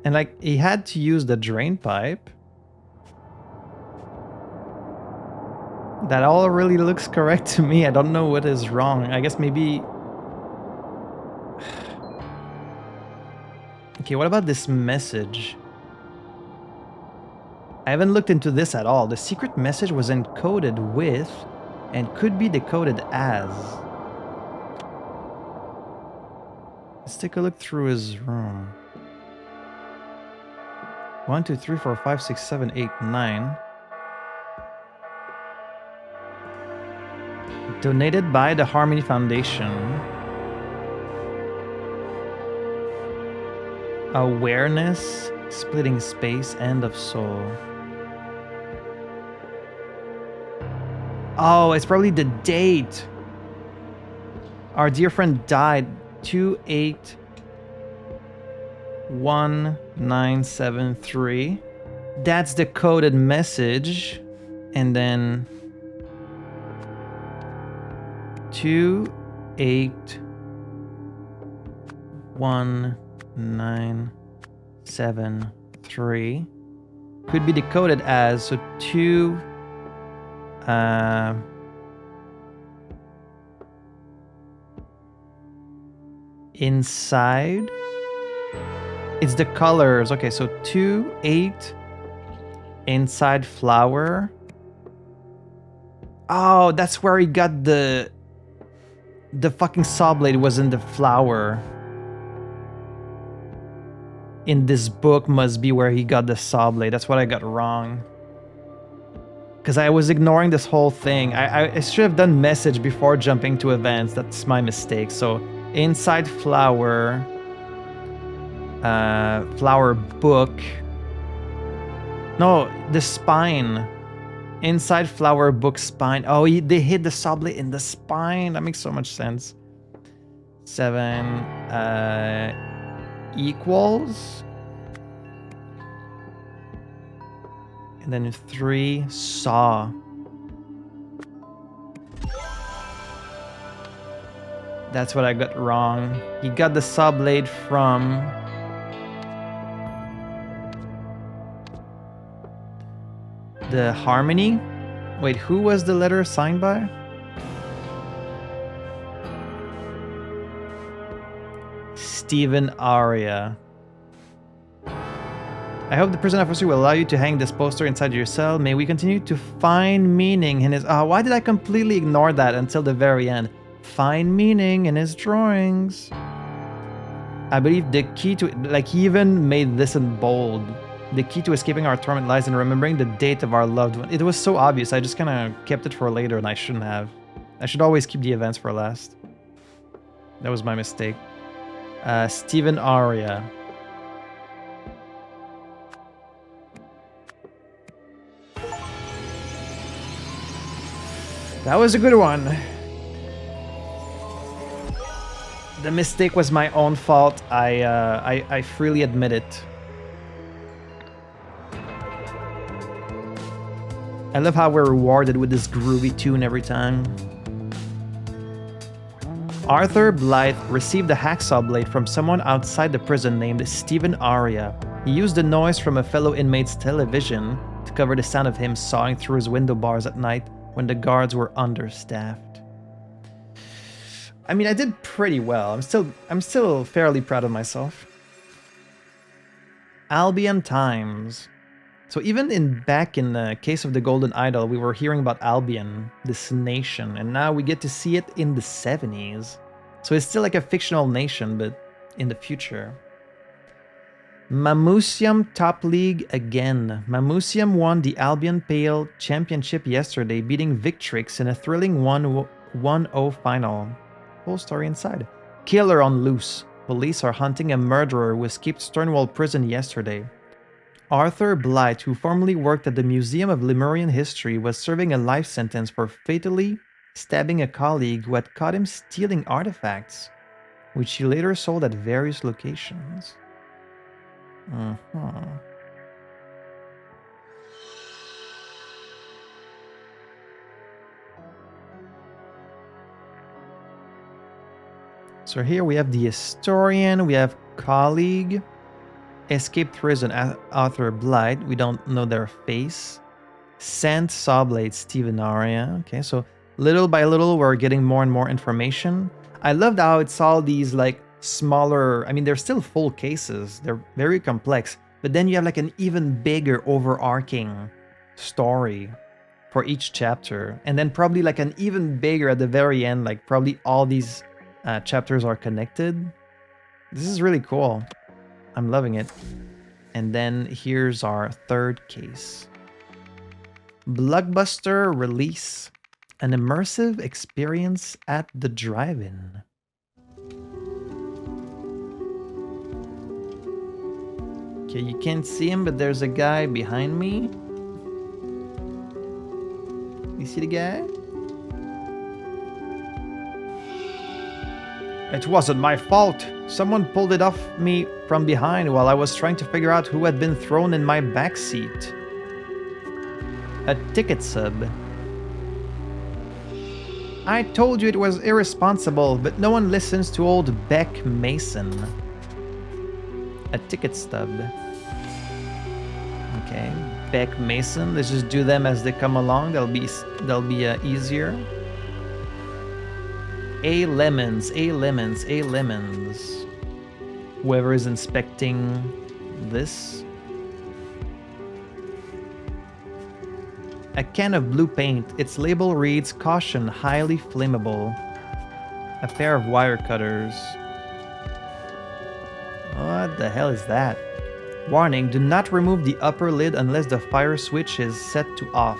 And like, he had to use the drain pipe. That all really looks correct to me. I don't know what is wrong. I guess maybe... Okay, what about this message? I haven't looked into this at all. The secret message was encoded with and could be decoded as. Let's take a look through his room. 1, 2, 3, 4, 5, 6, 7, 8, 9. Donated by the Harmony Foundation. Awareness, splitting space, end of soul. Oh, it's probably the date. Our dear friend died 281973. That's the coded message. And then 281973 could be decoded as so 2 inside. It's the colors. Okay, so 2, 8 inside flower. Oh, that's where he got the fucking saw blade was in the flower. In this book must be where he got the saw blade. That's what I got wrong. Because I was ignoring this whole thing. I should have done message before jumping to events. That's my mistake. So inside flower, flower book. No, the spine. Inside flower book spine. Oh, they hit the saw blade in the spine. That makes so much sense. 7 equals. And then 3 saw. That's what I got wrong. He got the saw blade from the Harmony. Wait, who was the letter signed by? Stephen Aria. I hope the prison officer will allow you to hang this poster inside your cell. May we continue to find meaning in his... Oh, why did I completely ignore that until the very end? Find meaning in his drawings. I believe the key to... Like, he even made this in bold. The key to escaping our torment lies in remembering the date of our loved one. It was so obvious. I just kind of kept it for later and I shouldn't have. I should always keep the events for last. That was my mistake. Stephen Aria. That was a good one. The mistake was my own fault. I freely admit it. I love how we're rewarded with this groovy tune every time. Arthur Blythe received a hacksaw blade from someone outside the prison named Stephen Aria. He used the noise from a fellow inmate's television to cover the sound of him sawing through his window bars at night when the guards were understaffed. I mean, I did pretty well. I'm still fairly proud of myself. Albion Times. So even back in the case of the Golden Idol, we were hearing about Albion, this nation, and now we get to see it in the 70s. So it's still like a fictional nation, but in the future. Mamusium Top League again. Mamusium won the Albion Pale Championship yesterday, beating Victrix in a thrilling 1-0 final. Whole story inside. Killer on loose. Police are hunting a murderer who escaped Stonewall Prison yesterday. Arthur Blythe, who formerly worked at the Museum of Lemurian History, was serving a life sentence for fatally stabbing a colleague who had caught him stealing artifacts, which he later sold at various locations. So here we have the historian, we have colleague, escaped prison, Arthur Blythe, we don't know their face. Sent Sawblade, Stephen Aria. Okay, so little by little we're getting more and more information. I loved how it's all these like smaller, I mean they're still full cases, they're very complex, but then you have like an even bigger overarching story for each chapter, and then probably like an even bigger at the very end, like probably all these chapters are connected. This is really cool. I'm loving it. And then here's our third case. Blockbuster release. An immersive experience at the drive-in. Okay, you can't see him, but there's a guy behind me. You see the guy? It wasn't my fault. Someone pulled it off me from behind while I was trying to figure out who had been thrown in my backseat. A ticket sub. I told you it was irresponsible, but no one listens to old Beck Mason. A ticket stub. Okay, Beck Mason. Let's just do them as they come along. They'll be easier. A lemons, A lemons, A lemons. Whoever is inspecting this. A can of blue paint. Its label reads, "Caution, highly flammable." A pair of wire cutters. What the hell is that? Warning, do not remove the upper lid unless the fire switch is set to off.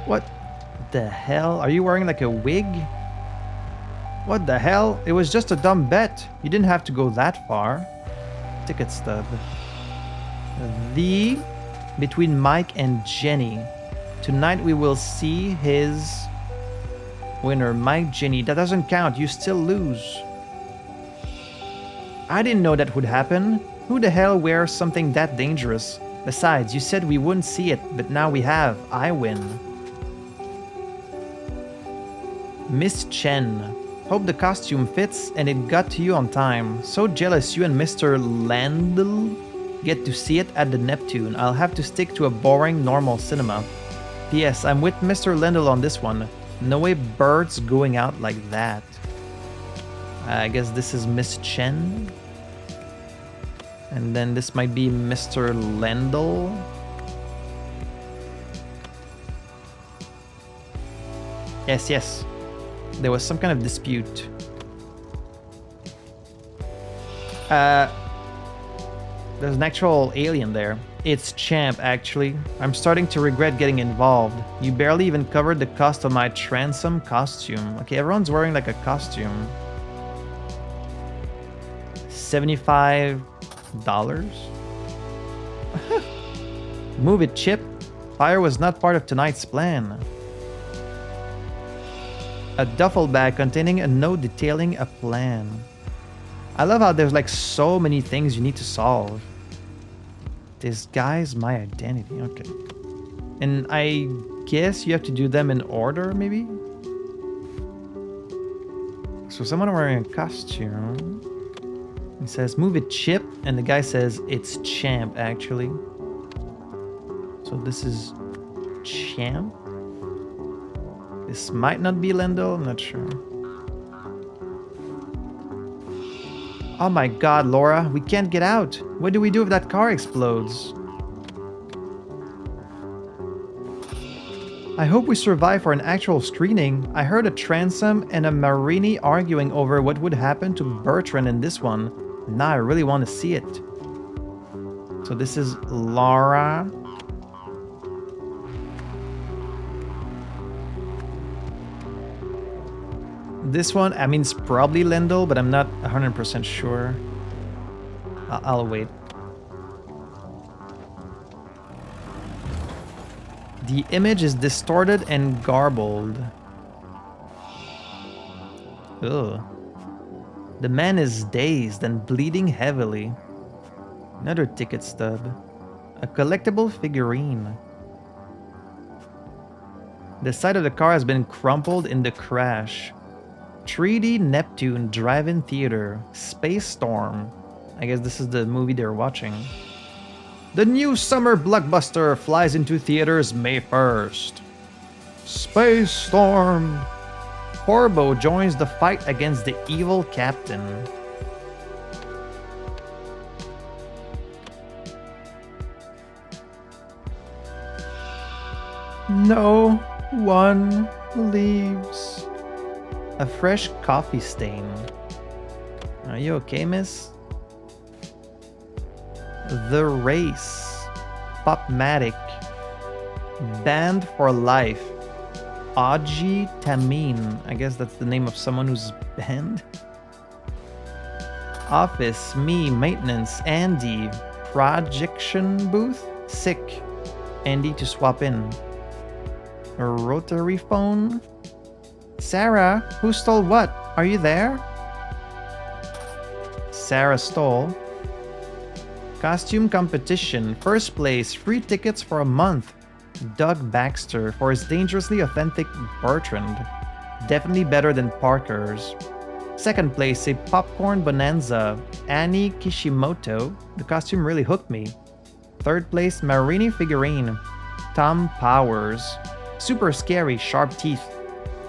What the hell? Are you wearing like a wig? What the hell? It was just a dumb bet. You didn't have to go that far. Ticket stub. Between Mike and Jenny. Tonight we will see his winner, Mike Jenny. That doesn't count. You still lose. I didn't know that would happen. Who the hell wears something that dangerous? Besides, you said we wouldn't see it, but now we have. I win. Miss Chen. Hope the costume fits and it got to you on time. So jealous you and Mr. Landl get to see it at the Neptune. I'll have to stick to a boring, normal cinema. P.S. I'm with Mr. Landl on this one. No way birds going out like that. I guess this is Miss Chen. And then this might be Mr. Landl. Yes, yes. There was some kind of dispute. There's an actual alien there. It's Champ, actually. I'm starting to regret getting involved. You barely even covered the cost of my transom costume. Okay, everyone's wearing like a costume. $75. Move it, Chip. Fire was not part of tonight's plan. A duffel bag containing a note detailing a plan. I love how there's like so many things you need to solve. Disguise my identity. Okay. And I guess you have to do them in order, maybe? So someone wearing a costume. He says, move it, Chip. And the guy says, it's Champ, actually. So this is Champ. This might not be Lendl, I'm not sure. Oh my god, Laura, we can't get out. What do we do if that car explodes? I hope we survive for an actual screening. I heard a transom and a Marini arguing over what would happen to Bertrand in this one. Now I really want to see it. So this is Laura. This one, I mean, it's probably Lendl, but I'm not 100% sure. I'll wait. The image is distorted and garbled. Ugh. The man is dazed and bleeding heavily. Another ticket stub. A collectible figurine. The side of the car has been crumpled in the crash. 3D Neptune Drive-In Theater. Space Storm. I guess this is the movie they're watching. The new summer blockbuster flies into theaters May 1st. Space Storm. Corbo joins the fight against the evil captain. No one leaves. A fresh coffee stain. Are you okay, miss? The Race. Popmatic. Banned for life. Aji Tameen. I guess that's the name of someone who's banned. Office. Me. Maintenance. Andy. Projection booth. Sick. Andy to swap in. A rotary phone. Sarah, who stole what? Are you there? Sarah stole. Costume competition. First place. Free tickets for a month. Doug Baxter for his dangerously authentic Bertrand. Definitely better than Parker's. Second place. A popcorn bonanza. Annie Kishimoto. The costume really hooked me. Third place. Marini figurine. Tom Powers. Super scary, sharp teeth.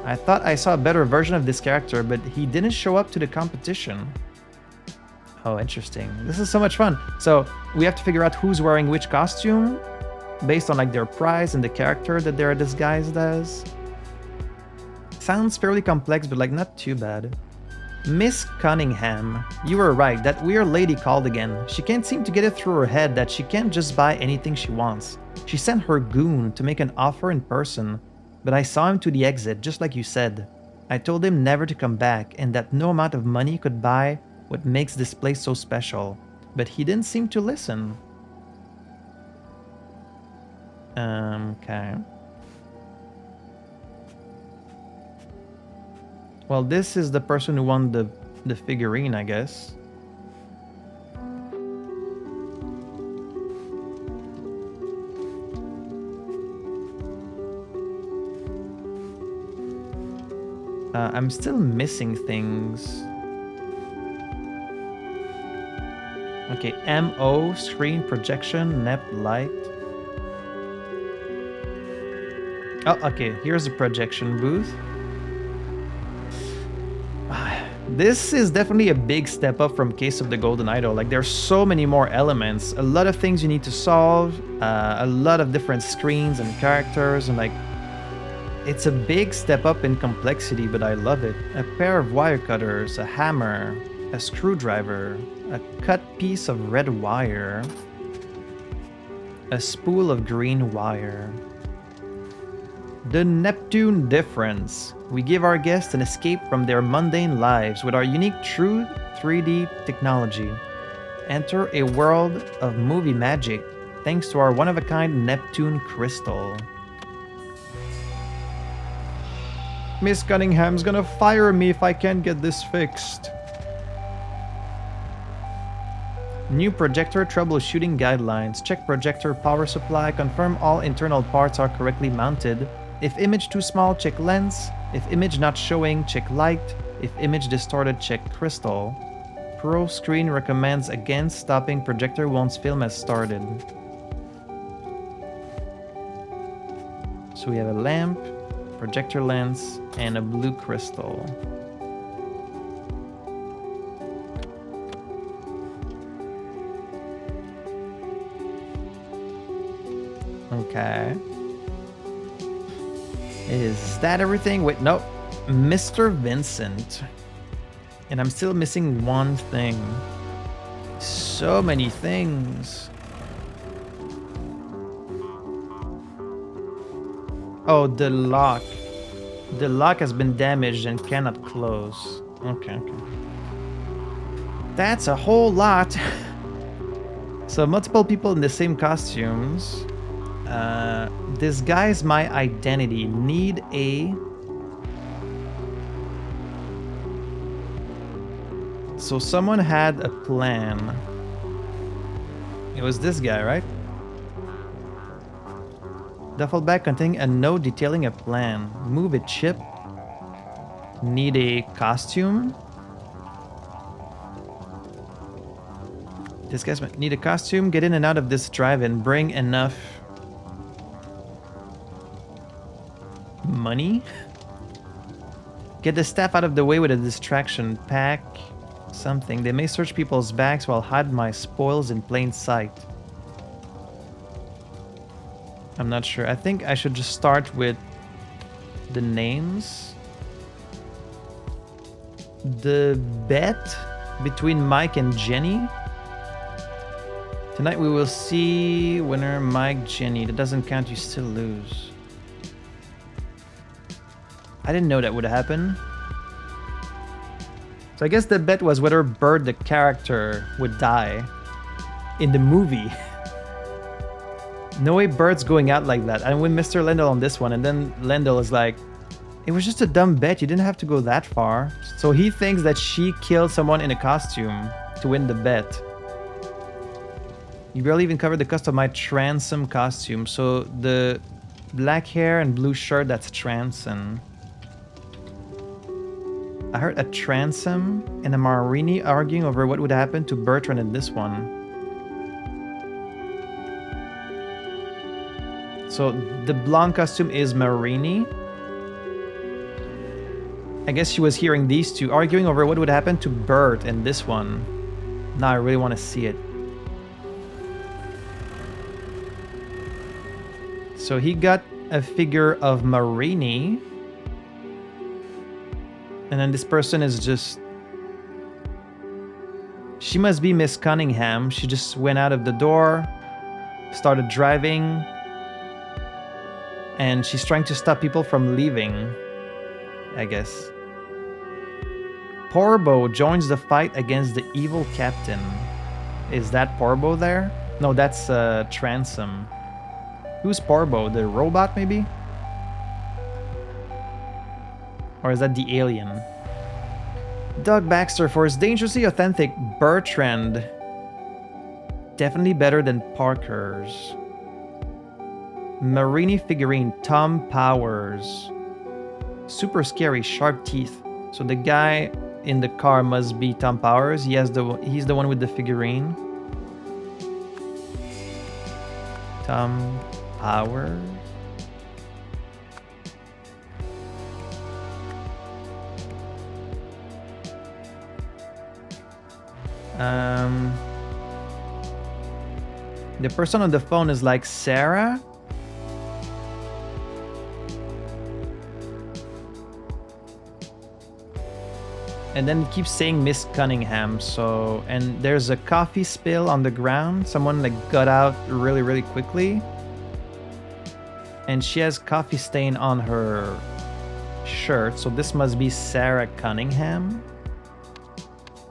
I thought I saw a better version of this character, but he didn't show up to the competition. Oh, interesting. This is so much fun. So we have to figure out who's wearing which costume based on like their prize and the character that they're disguised as. Sounds fairly complex, but like not too bad. Miss Cunningham, you were right. That weird lady called again. She can't seem to get it through her head that she can't just buy anything she wants. She sent her goon to make an offer in person, but I saw him to the exit, just like you said. I told him never to come back and that no amount of money could buy what makes this place so special. But he didn't seem to listen. Okay. Well, this is the person who won the figurine, I guess. I'm still missing things. Okay, MO, screen projection, NEP light. Oh, okay, here's the projection booth. This is definitely a big step up from Case of the Golden Idol. Like, there's so many more elements, a lot of things you need to solve, a lot of different screens and characters, and like, it's a big step up in complexity, but I love it. A pair of wire cutters, a hammer, a screwdriver, a cut piece of red wire, a spool of green wire. The Neptune difference. We give our guests an escape from their mundane lives with our unique true 3D technology. Enter a world of movie magic thanks to our one-of-a-kind Neptune crystal. Miss Cunningham's gonna fire me if I can't get this fixed. New projector troubleshooting guidelines. Check projector power supply. Confirm all internal parts are correctly mounted. If image too small, check lens. If image not showing, check light. If image distorted, check crystal. Pro screen recommends against stopping projector once film has started. So we have a lamp, projector lens, and a blue crystal. Okay. Is that everything? Wait, no. Mr. Vincent. And I'm still missing one thing. So many things. Oh, the lock. The lock has been damaged and cannot close. Okay. That's a whole lot. So multiple people in the same costumes. Disguise my identity. Need a... So someone had a plan. It was this guy, right? Duffel bag containing a note detailing a plan. Move a chip. Need a costume. This guy's need a costume. Get in and out of this drive-in. Bring enough money. Get the staff out of the way with a distraction. Pack something. They may search people's bags while hide my spoils in plain sight. I'm not sure. I think I should just start with the names. the bet between Mike and Jenny. Tonight we will see winner Mike, Jenny. That doesn't count, you still lose. I didn't know that would happen. So I guess the bet was whether Bert, the character, would die in the movie. No way Bert's going out like that. I win Mr. Lendl on this one, and then Lendl is like, it was just a dumb bet, you didn't have to go that far. So he thinks that she killed someone in a costume to win the bet. You barely even covered the cost of my transom costume. So the black hair and blue shirt, that's transom. I heard a transom and a Marini arguing over what would happen to Bertrand in this one. So the blonde costume is Marini. I guess she was hearing these two arguing over what would happen to Bert in this one. Now I really want to see it. So he got a figure of Marini. And then this person is just... She must be Miss Cunningham. She just went out of the door, started driving, and she's trying to stop people from leaving, I guess. Porbo joins the fight against the evil captain. Is that Porbo there? No, that's Transom. Who's Porbo? The robot, maybe? Or is that the alien? Doug Baxter for his dangerously authentic Bertrand. Definitely better than Parker's. Marini figurine, Tom Powers. Super scary, sharp teeth. So the guy in the car must be Tom Powers. He's the one with the figurine. Tom Powers. The person on the phone is like Sarah. And then it keeps saying Miss Cunningham. So, and there's a coffee spill on the ground. Someone like got out really, really quickly. And she has coffee stain on her shirt. So this must be Sarah Cunningham.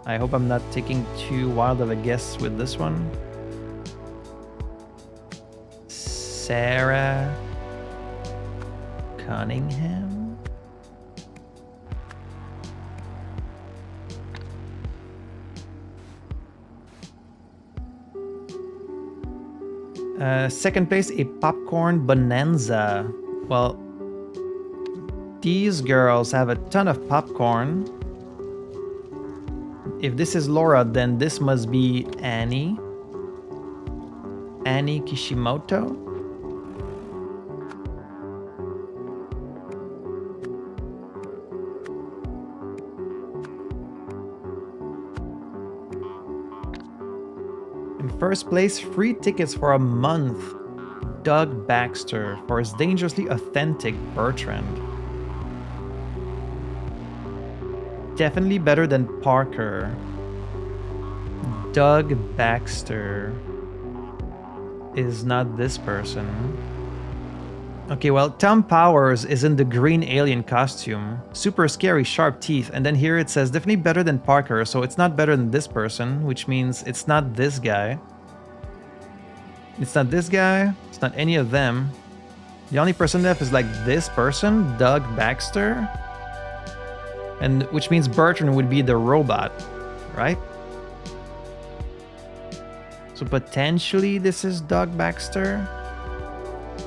I hope I'm not taking too wild of a guess with this one. Sarah Cunningham? Second place, a popcorn bonanza. Well, these girls have a ton of popcorn. If this is Laura, then this must be Annie. Annie Kishimoto. In first place, free tickets for a month. Doug Baxter for his dangerously authentic Bertrand. Definitely better than Parker. Doug Baxter is not this person. Okay, well, Tom Powers is in the green alien costume. Super scary, sharp teeth. And then here it says definitely better than Parker. So it's not better than this person, which means it's not this guy. It's not this guy. It's not any of them. The only person left is like this person, Doug Baxter. And which means Bertrand would be the robot, right? So potentially this is Doug Baxter.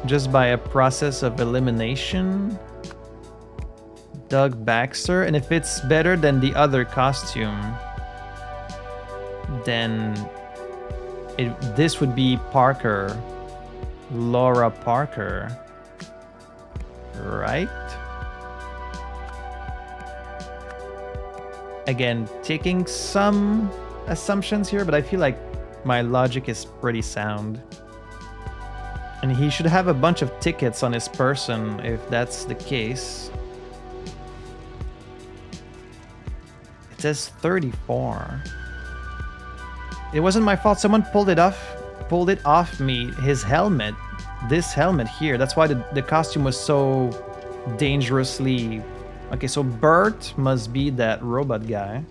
Just by a process of elimination. Doug Baxter. And if it's better than the other costume, then this would be Parker. Laura Parker. Right? Again, taking some assumptions here, but I feel like my logic is pretty sound. And he should have a bunch of tickets on his person if that's the case. It says 34. It wasn't my fault. Someone pulled it off me. His helmet. This helmet here. That's why the costume was so dangerously... Okay, so Bert must be that robot guy.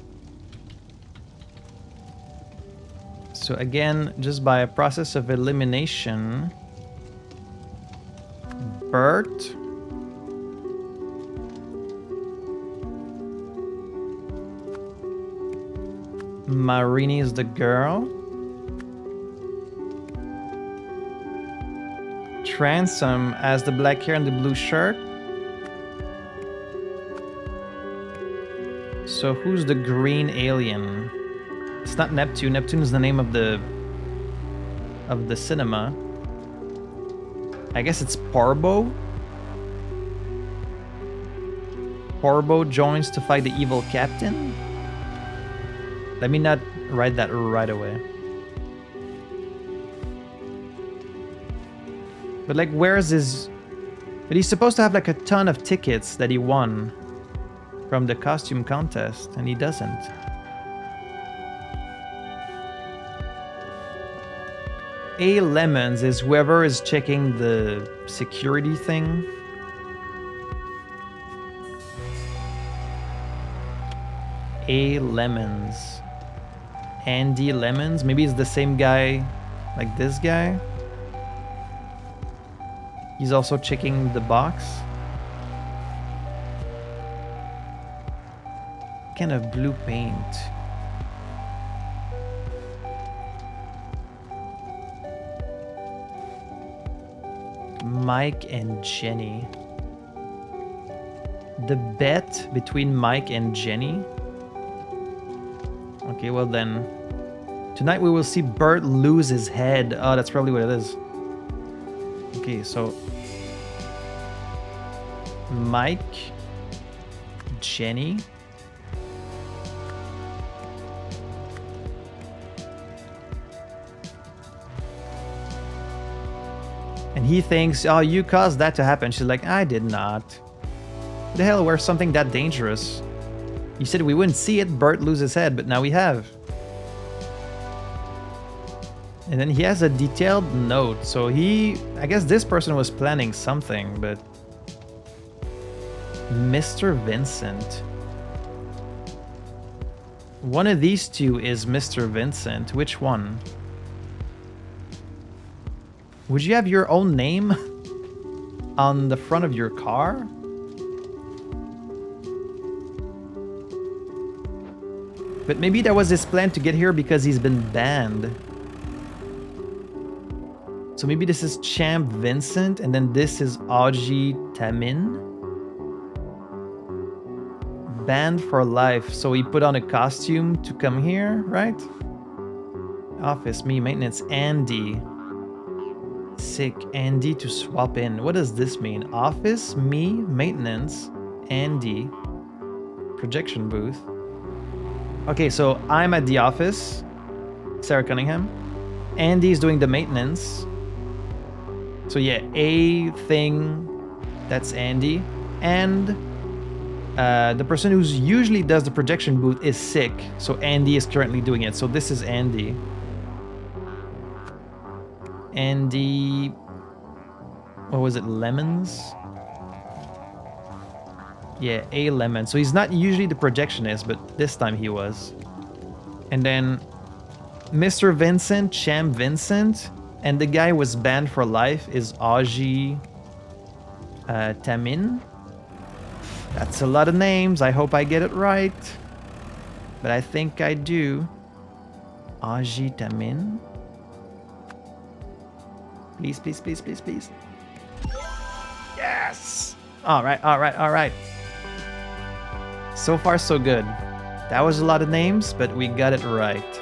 So again, just by a process of elimination, Bert... Marini is the girl. Transom as the black hair and the blue shirt. So who's the green alien? It's not Neptune. Neptune is the name of the cinema. I guess it's Parbo. Parbo joins to fight the evil captain. Let me not write that right away. But like, where's his... But he's supposed to have like a ton of tickets that he won from the costume contest, and he doesn't. A Lemons is whoever is checking the security thing. A Lemons. Andy Lemons. Maybe it's the same guy like this guy. He's also checking the box. Kind of blue paint. Mike and Jenny. The bet between Mike and Jenny. Okay, well then. Tonight we will see Bert lose his head. Oh, that's probably what it is. Okay, so Mike, Jenny. And he thinks, oh, you caused that to happen. She's like, I did not. What the hell, we're something that dangerous? You said we wouldn't see it, Bert lose his head, but now we have. And then he has a detailed note. So I guess this person was planning something, but... Mr. Vincent. One of these two is Mr. Vincent. Which one? Would you have your own name on the front of your car? But maybe that was his plan to get here because he's been banned. So maybe this is Champ Vincent and then this is Aji Tamin. Banned for life. So he put on a costume to come here, right? Office, me, maintenance, Andy. Sick, Andy to swap in. What does this mean? Office, me, maintenance, Andy. Projection booth. Okay, so I'm at the office. Sarah Cunningham. Andy's doing the maintenance. So yeah, a thing, that's Andy. And the person who usually does the projection booth is sick. So Andy is currently doing it. So this is Andy. Andy... What was it? Lemons? Yeah, a lemon. So he's not usually the projectionist, but this time he was. And then Mr. Vincent, Champ Vincent, and the guy who was banned for life is Aji Tamin. That's a lot of names. I hope I get it right. But I think I do. Aji Tamin. Please, please, please, please, please. Yes! Alright, alright, alright. So far, so good. That was a lot of names, but we got it right.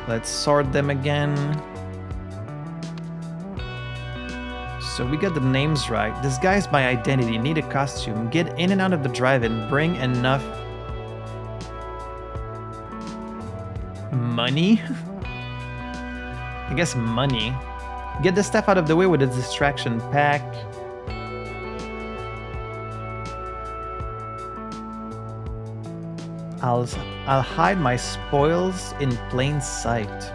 Let's sort them again. So we got the names right. Disguise my identity. Need a costume. Get in and out of the drive-in. Bring enough... money? I guess money. Get the stuff out of the way with a distraction pack. I'll hide my spoils in plain sight.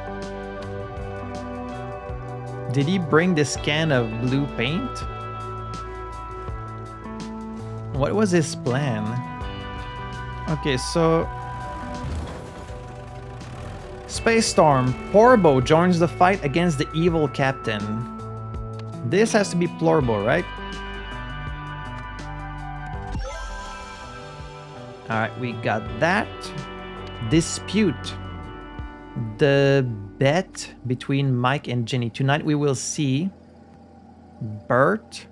Did he bring this can of blue paint? What was his plan? Okay, so... Space Storm. Porbo joins the fight against the evil captain. This has to be Plorbo, right? Alright, we got that. Dispute. The bet between Mike and Jenny. Tonight we will see Bert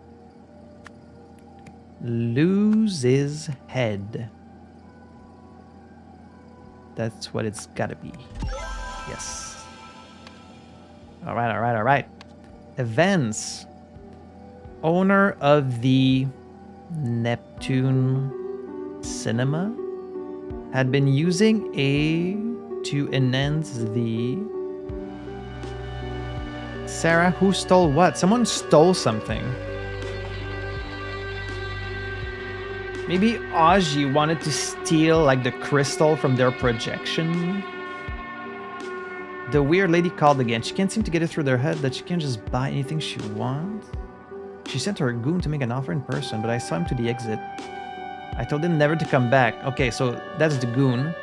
lose his head. That's what it's gotta be. Yes. Alright, alright, alright. Events. Owner of the Neptune Cinema had been using A to enhance the... Sarah, who stole what? Someone stole something. Maybe Aji wanted to steal like the crystal from their projection. The weird lady called again. She can't seem to get it through their head that she can't just buy anything she wants. She sent her goon to make an offer in person, but I saw him to the exit. I told him never to come back. Okay, so that's the goon.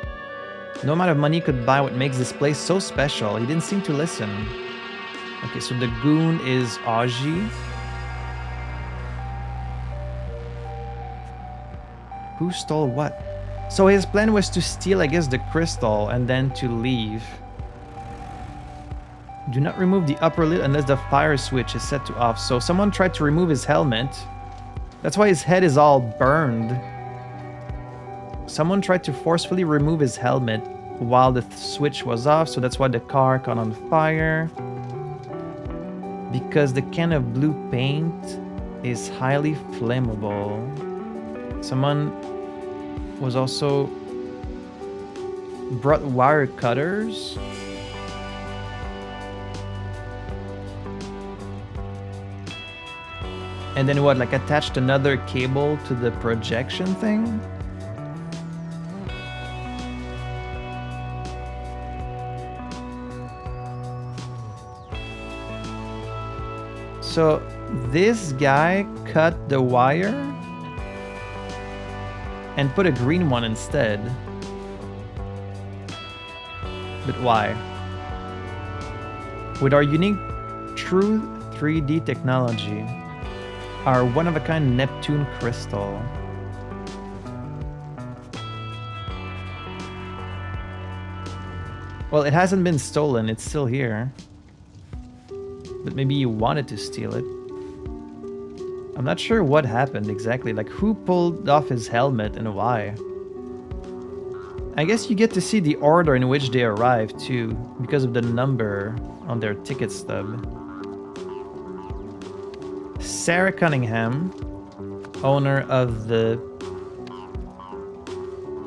No amount of money could buy what makes this place so special. He didn't seem to listen. Okay, so the goon is Aji. Who stole what? So his plan was to steal, I guess, the crystal and then to leave. Do not remove the upper lid unless the fire switch is set to off. So someone tried to remove his helmet. That's why his head is all burned. Someone tried to forcefully remove his helmet while the switch was off, so that's why the car caught on fire. Because the can of blue paint is highly flammable. Someone was also brought wire cutters. And then what, like attached another cable to the projection thing? So this guy cut the wire and put a green one instead. But why? With our unique true 3D technology, our one-of-a-kind Neptune crystal. Well, it hasn't been stolen, it's still here. But maybe you wanted to steal it. I'm not sure what happened exactly, like who pulled off his helmet and why. I guess you get to see the order in which they arrived too, because of the number on their ticket stub. Sarah Cunningham, owner of the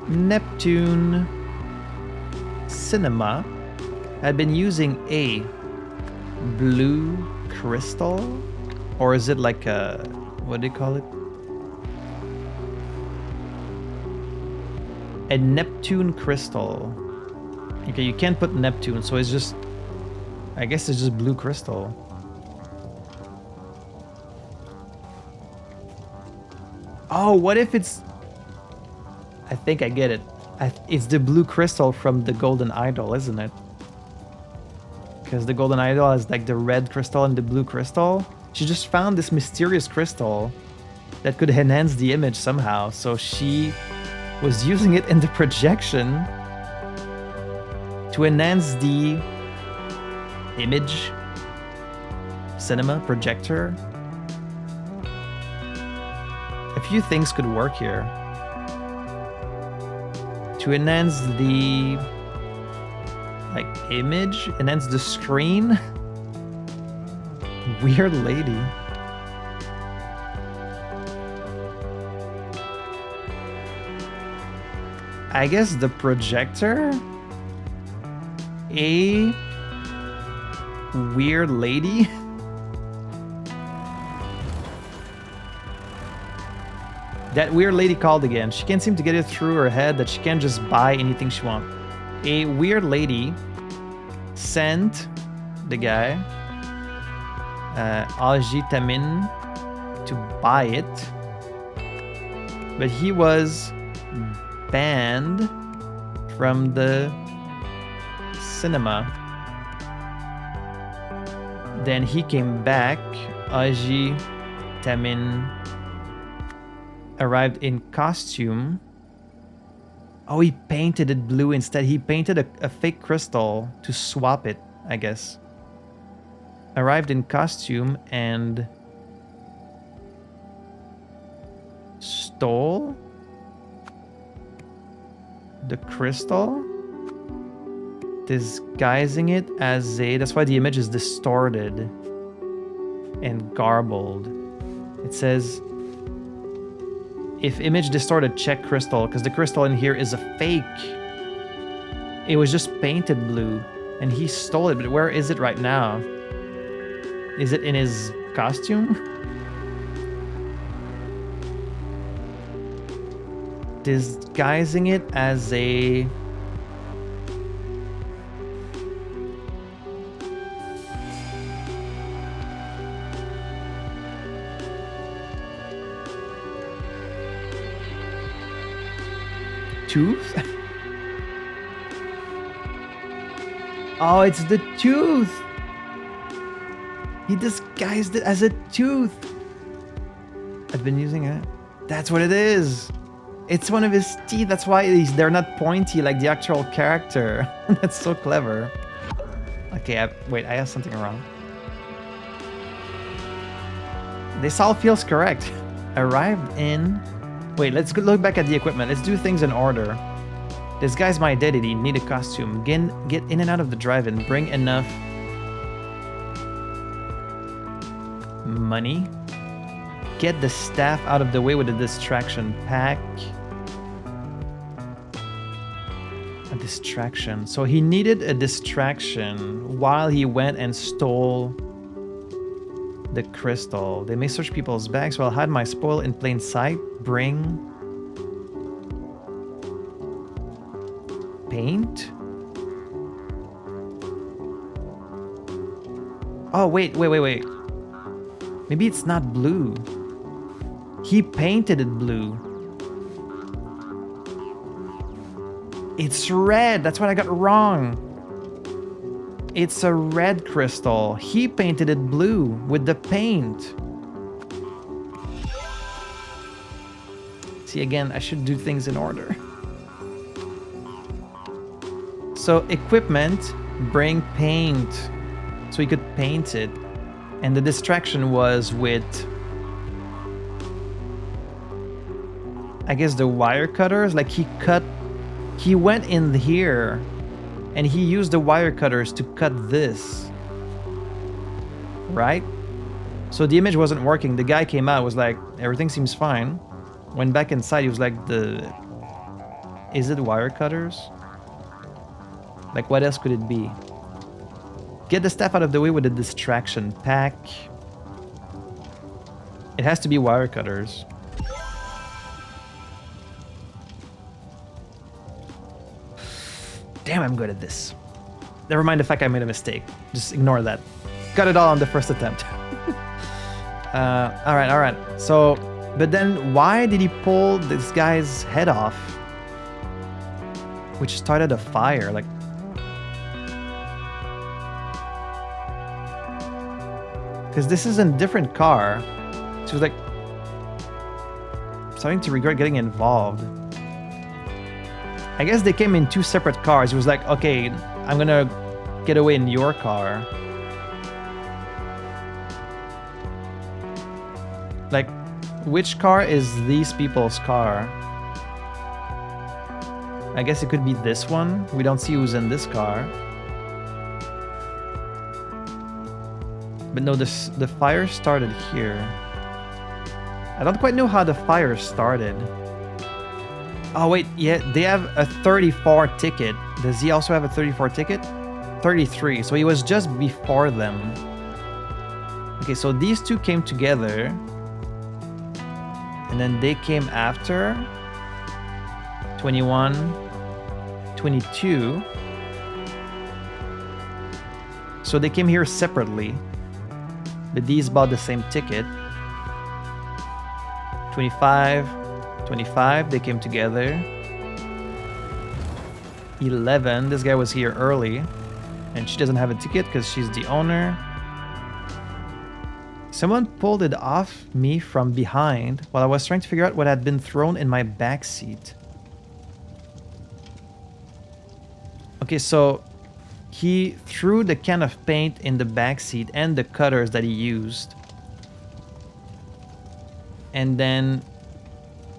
Neptune Cinema, had been using a blue crystal, or is it like a, what do you call it? A Neptune crystal. Okay, you can't put Neptune, so it's just, I guess it's just blue crystal. Oh, what if it's... I think I get it. It's the blue crystal from the Golden Idol, isn't it? Because the Golden Idol has like the red crystal and the blue crystal. She just found this mysterious crystal that could enhance the image somehow. So she was using it in the projection to enhance the image, cinema, projector. A few things could work here. To enhance the like image, enhance the screen. Weird lady. I guess the projector. A weird lady. That weird lady called again. She can't seem to get it through her head that she can't just buy anything she wants. A weird lady sent the guy, Aji Tamin, to buy it. But he was banned from the cinema. Then he came back. Aji Tamin arrived in costume. Oh, he painted it blue instead. He painted a fake crystal to swap it, I guess. Arrived in costume and stole the crystal, disguising it as a... That's why the image is distorted and garbled. It says, if image distorted, check crystal, because the crystal in here is a fake. It was just painted blue, and he stole it, but where is it right now? Is it in his costume? Disguising it as a... tooth? Oh, it's the tooth! He disguised it as a tooth! I've been using it. That's what it is! It's one of his teeth, that's why they're not pointy like the actual character. That's so clever. Okay, wait, I have something wrong. This all feels correct. Arrived in... Wait, let's look back at the equipment. Let's do things in order. Disguise my identity, need a costume. Get in and out of the drive-in. Bring enough money. Get the staff out of the way with a distraction. Pack a distraction. So he needed a distraction while he went and stole the crystal. They may search people's bags, so I'll hide my spoil in plain sight. Bring paint. Oh, wait. Maybe it's not blue. He painted it blue. It's red. That's what I got wrong. It's a red crystal. He painted it blue with the paint. See, again, I should do things in order. So, equipment, bring paint. So he could paint it. And the distraction was with, I guess, the wire cutters. Like he went in here and he used the wire cutters to cut this. Right? So the image wasn't working. The guy came out, was like, everything seems fine. Went back inside, he was like, is it wire cutters? Like, what else could it be? Get the staff out of the way with a distraction. Pack. It has to be wire cutters. Damn, I'm good at this. Never mind the fact I made a mistake. Just ignore that. Got it all on the first attempt. Alright. So, but then why did he pull this guy's head off? Which started a fire, like... Because this is a different car. She was like... starting to regret getting involved. I guess they came in two separate cars. He was like, okay, I'm gonna get away in your car. Like, which car is these people's car? I guess it could be this one. We don't see who's in this car. But no, the fire started here. I don't quite know how the fire started. Oh wait, yeah, they have a 34 ticket. Does he also have a 34 ticket? 33, so he was just before them. Okay, so these two came together. And then they came after 21, 22. So they came here separately, but these bought the same ticket. 25, 25, they came together. 11, this guy was here early, and she doesn't have a ticket because she's the owner. Someone pulled it off me from behind while I was trying to figure out what had been thrown in my back seat. Okay, so he threw the can of paint in the back seat and the cutters that he used. And then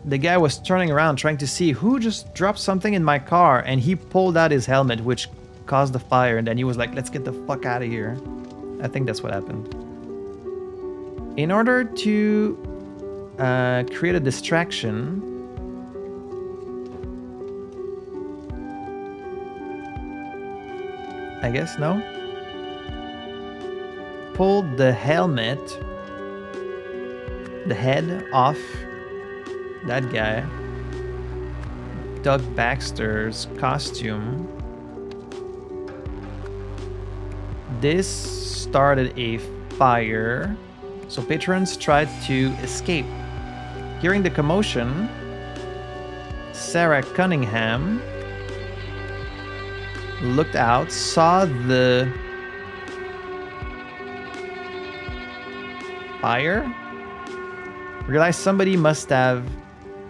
the guy was turning around trying to see who just dropped something in my car, and he pulled out his helmet, which caused the fire, and then he was like, let's get the fuck out of here. I think that's what happened. In order to create a distraction, I guess, no? Pulled the helmet, the head off that guy, Doug Baxter's costume. This started a fire, so patrons tried to escape. Hearing the commotion, Sarah Cunningham looked out, saw the fire, realized somebody must have...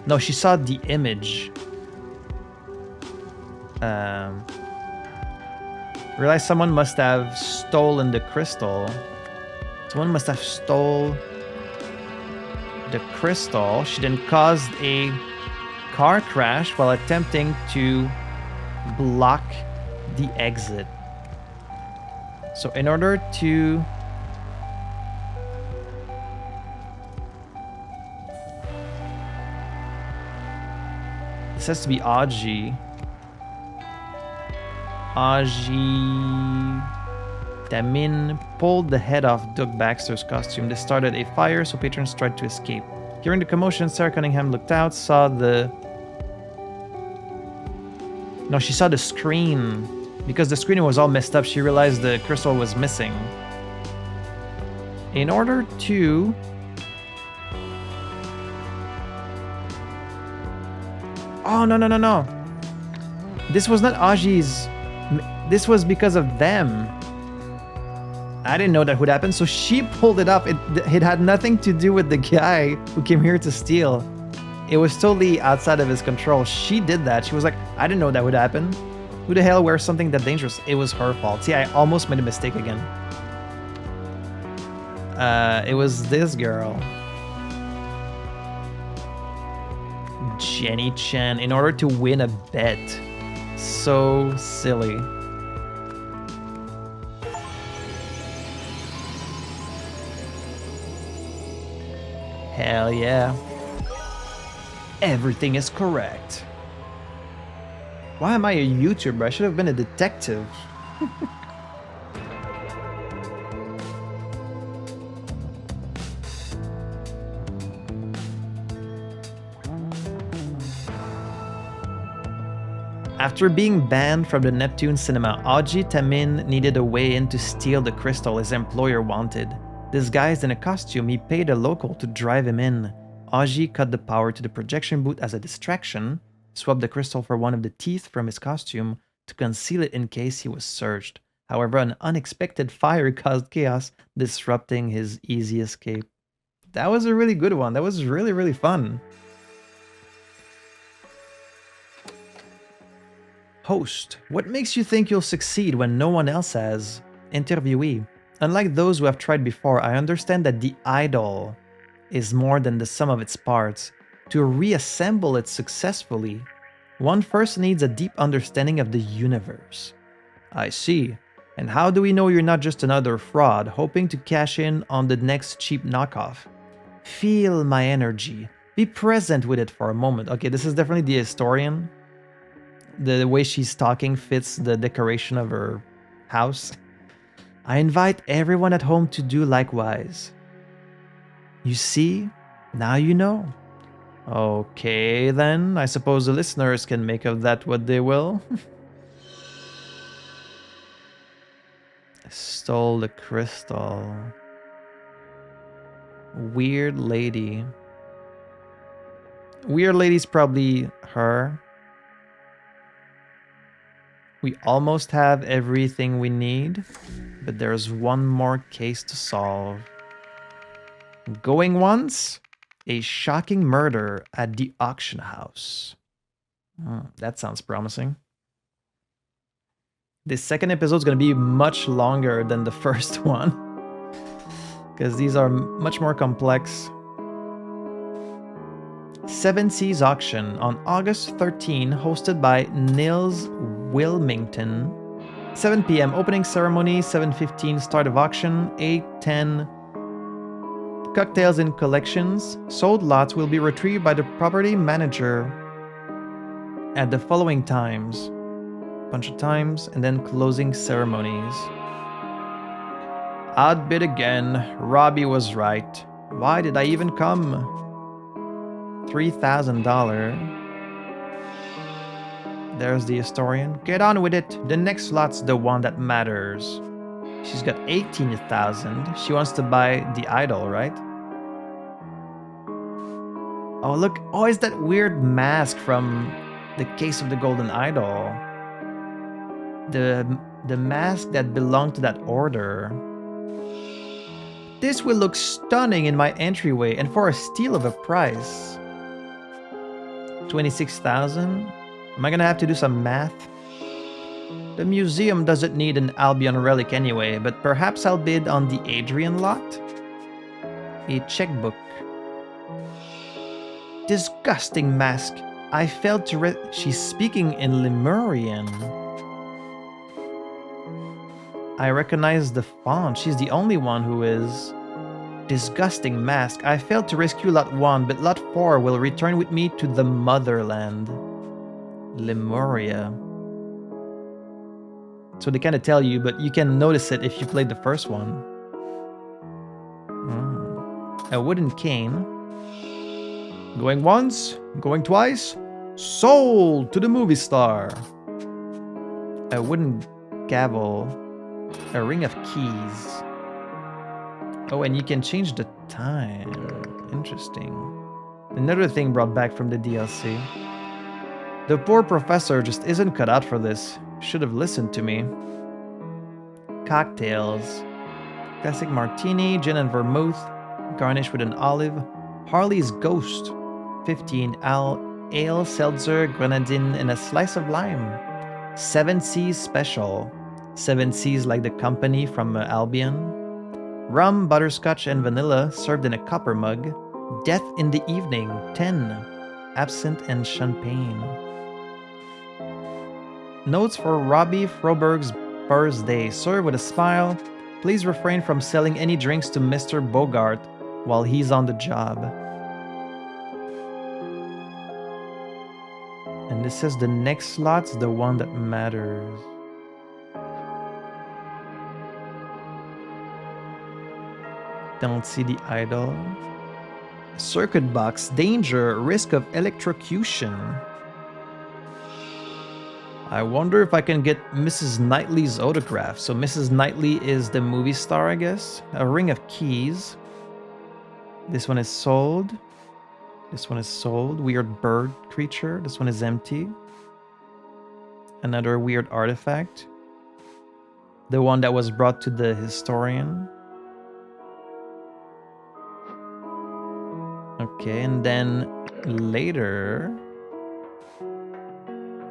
No, she saw the image. Realized someone must have stolen the crystal. Someone must have stole the crystal. She then caused a car crash while attempting to block the exit. So in order to... This has to be Aji. Tamin pulled the head off Doug Baxter's costume. This started a fire, so patrons tried to escape. Hearing the commotion, Sarah Cunningham looked out, saw the... No, she saw the screen. Because the screen was all messed up, she realized the crystal was missing. In order to... Oh, no. This was not Aji's... This was because of them. I didn't know that would happen, so she pulled it up. It had nothing to do with the guy who came here to steal. It was totally outside of his control. She did that. She was like, I didn't know that would happen. Who the hell wears something that dangerous? It was her fault. See, I almost made a mistake again. It was this girl. Jenny Chan, in order to win a bet. So silly. Hell yeah. Everything is correct. Why am I a YouTuber? I should have been a detective. After being banned from the Neptune cinema, Aji Tamin needed a way in to steal the crystal his employer wanted. Disguised in a costume, he paid a local to drive him in. Aji cut the power to the projection booth as a distraction, swapped the crystal for one of the teeth from his costume to conceal it in case he was searched. However, an unexpected fire caused chaos, disrupting his easy escape. That was a really good one. That was really, really fun. Host, what makes you think you'll succeed when no one else has? Interviewee, unlike those who have tried before, I understand that the idol is more than the sum of its parts. To reassemble it successfully, one first needs a deep understanding of the universe. I see. And how do we know you're not just another fraud, hoping to cash in on the next cheap knockoff? Feel my energy. Be present with it for a moment. Okay, this is definitely the historian. The way she's talking fits the decoration of her house. I invite everyone at home to do likewise. You see, now you know. Okay, then. I suppose the listeners can make of that what they will. Stole the crystal. Weird lady. Weird lady's probably her. We almost have everything we need, but there's one more case to solve. Going once? A shocking murder at the auction house. That sounds promising. This second episode is going to be much longer than the first one, because these are much more complex. Seven Seas Auction on August 13, hosted by Nils Wilmington. 7 p.m. opening ceremony, 7:15 start of auction, 8:10 cocktails in collections. Sold lots will be retrieved by the property manager at the following times. Bunch of times, and then closing ceremonies. Outbid again. Robbie was right. Why did I even come? $3,000. There's the historian. Get on with it. The next lot's the one that matters. She's got 18,000. She wants to buy the idol, right? Oh, look. Oh, it's that weird mask from the Case of the Golden Idol. The mask that belonged to that order. This will look stunning in my entryway and for a steal of a price. 26,000? Am I gonna have to do some math? The museum doesn't need an Albion relic anyway, but perhaps I'll bid on the Adrian lot? A checkbook. Disgusting mask. I failed to She's speaking in Lemurian. I recognize the font. She's the only one who is. Disgusting mask. I failed to rescue Lot 1, but Lot 4 will return with me to the motherland. Lemuria. So they kind of tell you, but you can notice it if you played the first one. A wooden cane. Going once, going twice. Sold to the movie star. A wooden gavel. A ring of keys. Oh, and you can change the time. Interesting. Another thing brought back from the DLC. The poor professor just isn't cut out for this. Should have listened to me. Cocktails. Classic martini, gin and vermouth, garnished with an olive. Harley's Ghost. 15 ale, seltzer, grenadine, and a slice of lime. 7 Seas Special. 7 Seas like the company from Albion. Rum, butterscotch, and vanilla served in a copper mug. Death in the Evening, 10. Absinthe and champagne. Notes for Robbie Froberg's birthday. Serve with a smile. Please refrain from selling any drinks to Mr. Bogart while he's on the job. And this says the next slot's the one that matters. Don't see the idol. Circuit box. Danger. Risk of electrocution. I wonder if I can get Mrs. Knightley's autograph. So Mrs. Knightley is the movie star, I guess. A ring of keys. This one is sold. This one is sold. Weird bird creature. This one is empty. Another weird artifact. The one that was brought to the historian. Okay, and then later...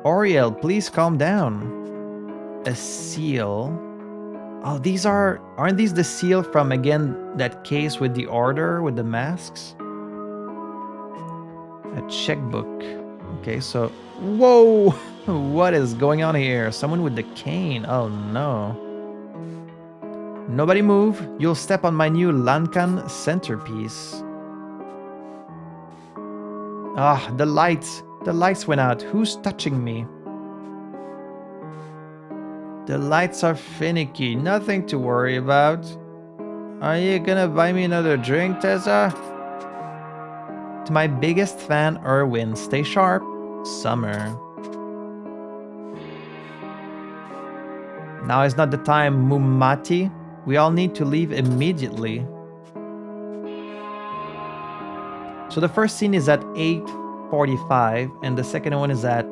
Oriel, please calm down. A seal. Oh, these aren't these the seal from, again, that case with the order, with the masks? A checkbook. Okay, so... Whoa! What is going on here? Someone with the cane. Oh, no. Nobody move. You'll step on my new Lankan centerpiece. Ah, the lights. The lights went out. Who's touching me? The lights are finicky. Nothing to worry about. Are you gonna buy me another drink, Tessa? To my biggest fan, Erwin. Stay sharp. Summer. Now is not the time, Mumati. We all need to leave immediately. So the first scene is at 8:45, and the second one is at...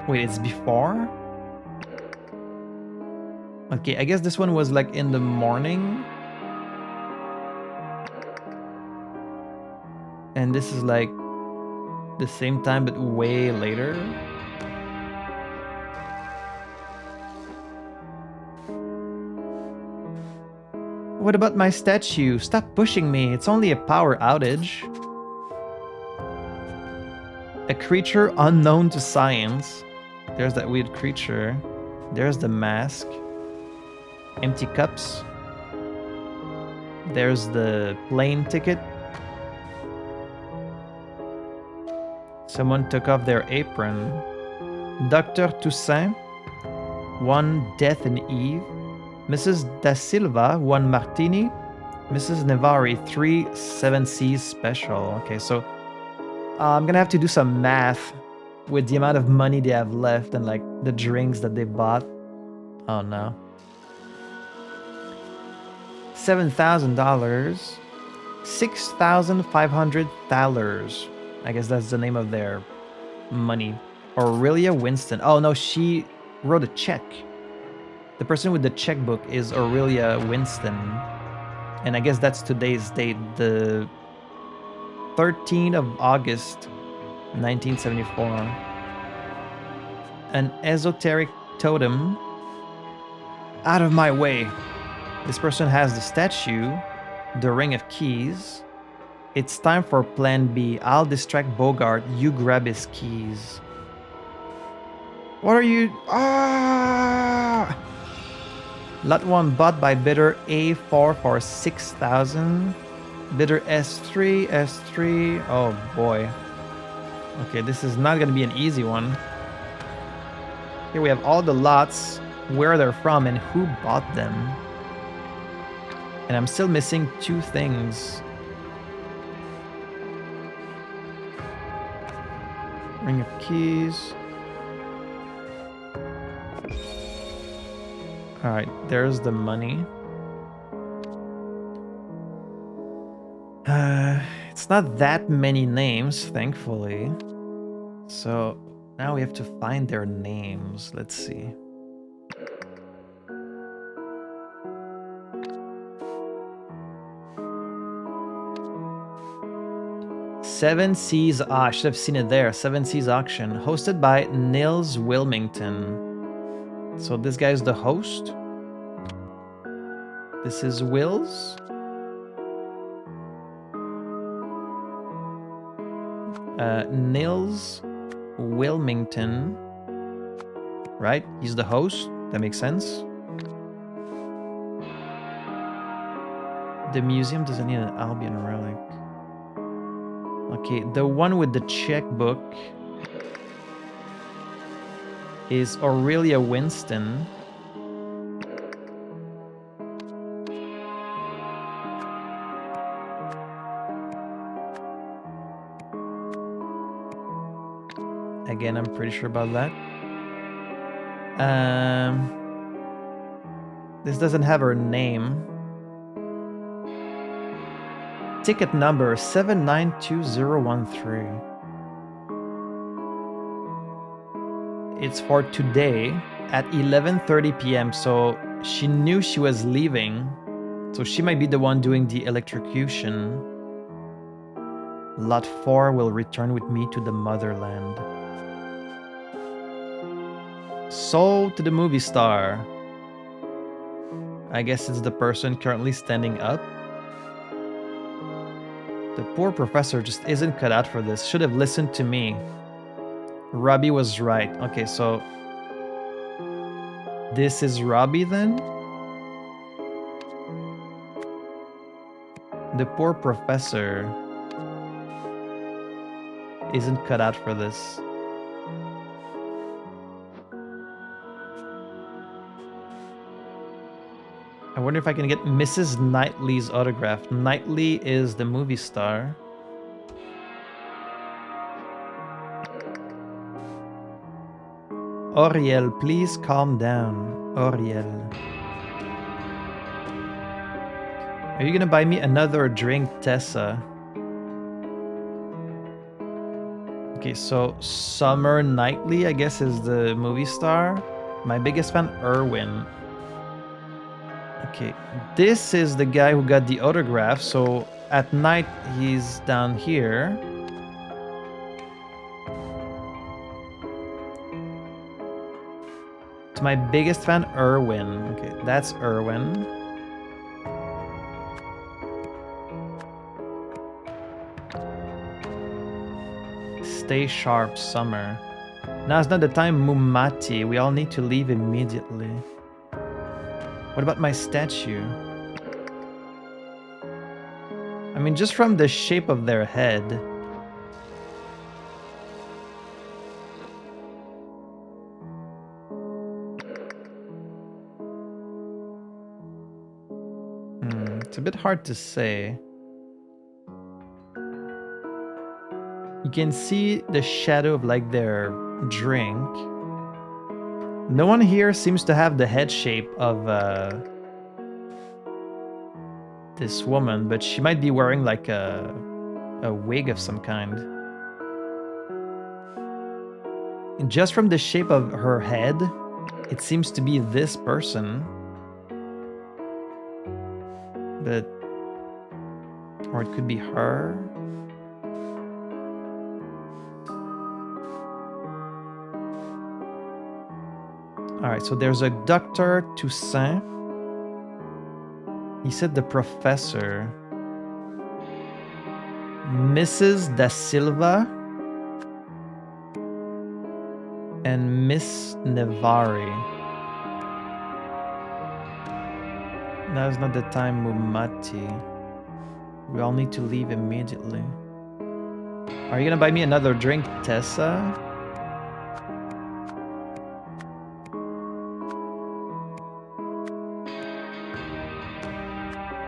Wait, it's before? Okay, I guess this one was like in the morning. And this is like the same time, but way later. What about my statue? Stop pushing me. It's only a power outage. A creature unknown to science. There's that weird creature. There's the mask. Empty cups. There's the plane ticket. Someone took off their apron. Dr. Toussaint. 1 Death and Eve. Mrs. Da Silva, 1 Martini. Mrs. Nevari, 3 7 Seas Special. Okay, so I'm gonna have to do some math with the amount of money they have left and like the drinks that they bought. Oh no. $7,000. 6,500 thalers. I guess that's the name of their money. Aurelia Winston. Oh no, she wrote a check. The person with the checkbook is Aurelia Winston. And I guess that's today's date, the 13th of August, 1974. An esoteric totem. Out of my way. This person has the statue, the ring of keys. It's time for plan B. I'll distract Bogart. You grab his keys. What are you... Ah! Lot 1 bought by bidder A4 for 6,000. Bidder S3, S3. Oh boy. Okay, this is not going to be an easy one. Here we have all the lots, where they're from, and who bought them. And I'm still missing 2 things. Ring of keys. Alright, there's the money. It's not that many names, thankfully. So now we have to find their names. Let's see. Seven Seas, I should have seen it there. Seven Seas Auction, hosted by Nils Wilmington. So this guy is the host. This is Wills. Nils Wilmington. Right? He's the host. That makes sense. The museum doesn't need an Albion relic. Okay, the one with the checkbook is Aurelia Winston. Again, I'm pretty sure about that. This doesn't have her name. Ticket number 792013. It's for today at 11:30 p.m. So she knew she was leaving. So she might be the one doing the electrocution. Lot 4 will return with me to the motherland. Sold to the movie star. I guess it's the person currently standing up. The poor professor just isn't cut out for this. Should have listened to me. Robbie was right. Okay, so this is Robbie then? The poor professor isn't cut out for this. I wonder if I can get Mrs. Knightley's autograph. Knightley is the movie star. Oriel, please calm down. Oriel. Are you gonna buy me another drink, Tessa? Okay, so Summer Knightley, I guess, is the movie star. My biggest fan, Erwin. Okay, this is the guy who got the autograph. So at night, he's down here. It's my biggest fan, Erwin. Okay, that's Erwin. Stay sharp, Summer. Now it's not the time, Mumati. We all need to leave immediately. What about my statue? I mean, just from the shape of their head. It's a bit hard to say. You can see the shadow of like their drink. No one here seems to have the head shape of this woman, but she might be wearing like a wig of some kind. And just from the shape of her head, it seems to be this person. But, or it could be her. All right, so there's a Dr. Toussaint. He said the professor. Mrs. Da Silva. And Miss Nevari. Now's not the time, Mumati. We all need to leave immediately. Are you gonna buy me another drink, Tessa?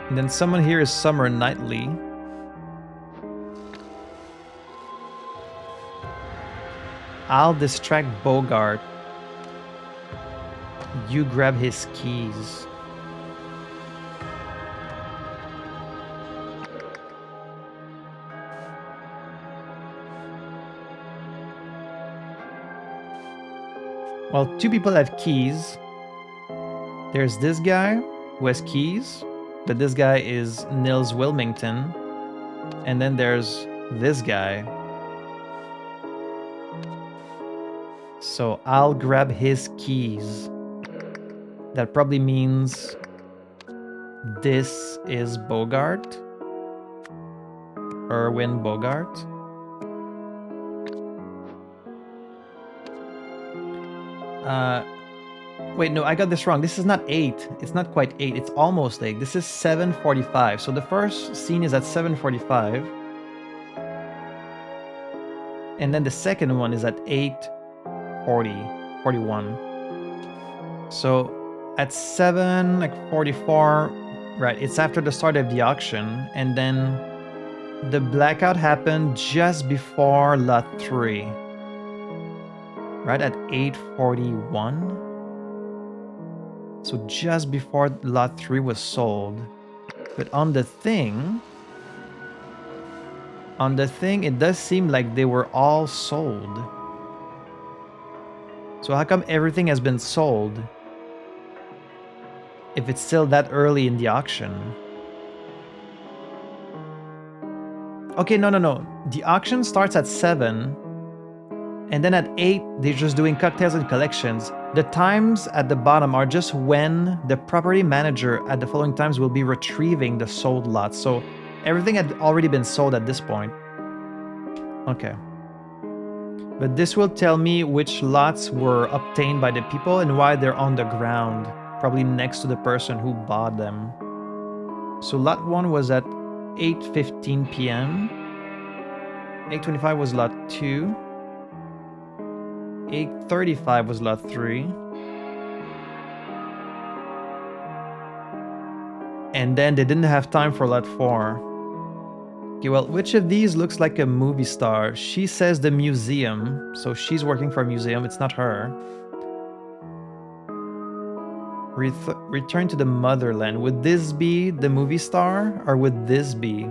And then someone here is Summer Knightley. I'll distract Bogart. You grab his keys. Well, two people have keys. There's this guy who has keys, but this guy is Nils Wilmington. And then there's this guy. So I'll grab his keys. That probably means this is Bogart. Erwin Bogart. Wait, no, I got this wrong. This is not 8. It's not quite 8. It's almost 8. This is 7:45. So the first scene is at 7:45. And then the second one is at 8:41. So at 7:44, right, it's after the start of the auction. And then the blackout happened just before lot 3. Right at 8:41. So just before lot 3 was sold. But on the thing, it does seem like they were all sold. So how come everything has been sold if it's still that early in the auction? Okay, no. The auction starts at 7. And then at 8, they're just doing cocktails and collections. The times at the bottom are just when the property manager at the following times will be retrieving the sold lots. So everything had already been sold at this point. Okay. But this will tell me which lots were obtained by the people and why they're on the ground. Probably next to the person who bought them. So lot 1 was at 8:15 p.m. 8:25 was lot 2. 8:35 was lot 3. And then they didn't have time for lot 4. Okay, well, which of these looks like a movie star? She says the museum, so she's working for a museum. It's not her. Return to the motherland. Would this be the movie star, or would this be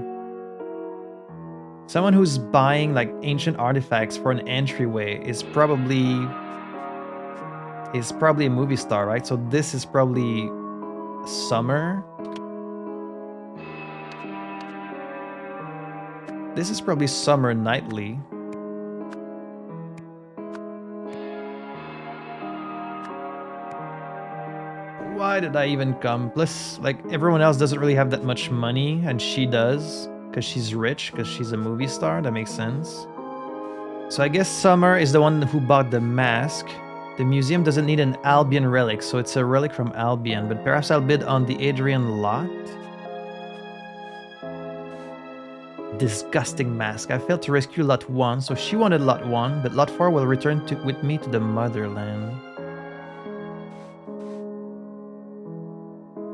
someone who's buying like ancient artifacts for an entryway? Is probably a movie star, right? So this is probably Summer. This is probably Summer Knightley. Why did I even come? Plus, like, everyone else doesn't really have that much money, and she does, because she's rich, because she's a movie star. That makes sense. So I guess Summer is the one who bought the mask. The museum doesn't need an Albion relic, so it's a relic from Albion, but perhaps I'll bid on the Adrian lot. Disgusting mask. I failed to rescue lot 1, so she wanted lot 1, but lot 4 will return with me to the motherland.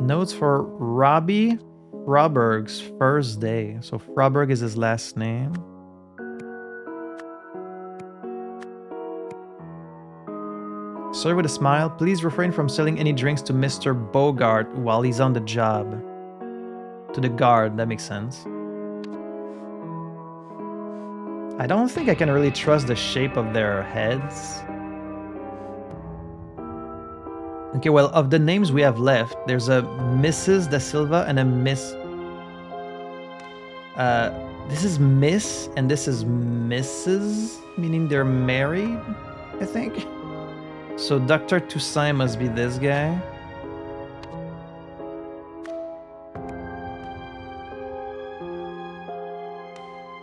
Notes for Robbie Froberg's first day. So Froberg is his last name. Sir with a smile, please refrain from selling any drinks to Mr. Bogart while he's on the job. To the guard, that makes sense. I don't think I can really trust the shape of their heads. Okay, well, of the names we have left, there's a Mrs. Da Silva and a Miss. This is Miss and this is Mrs., meaning they're married, I think. So Dr. Toussaint must be this guy.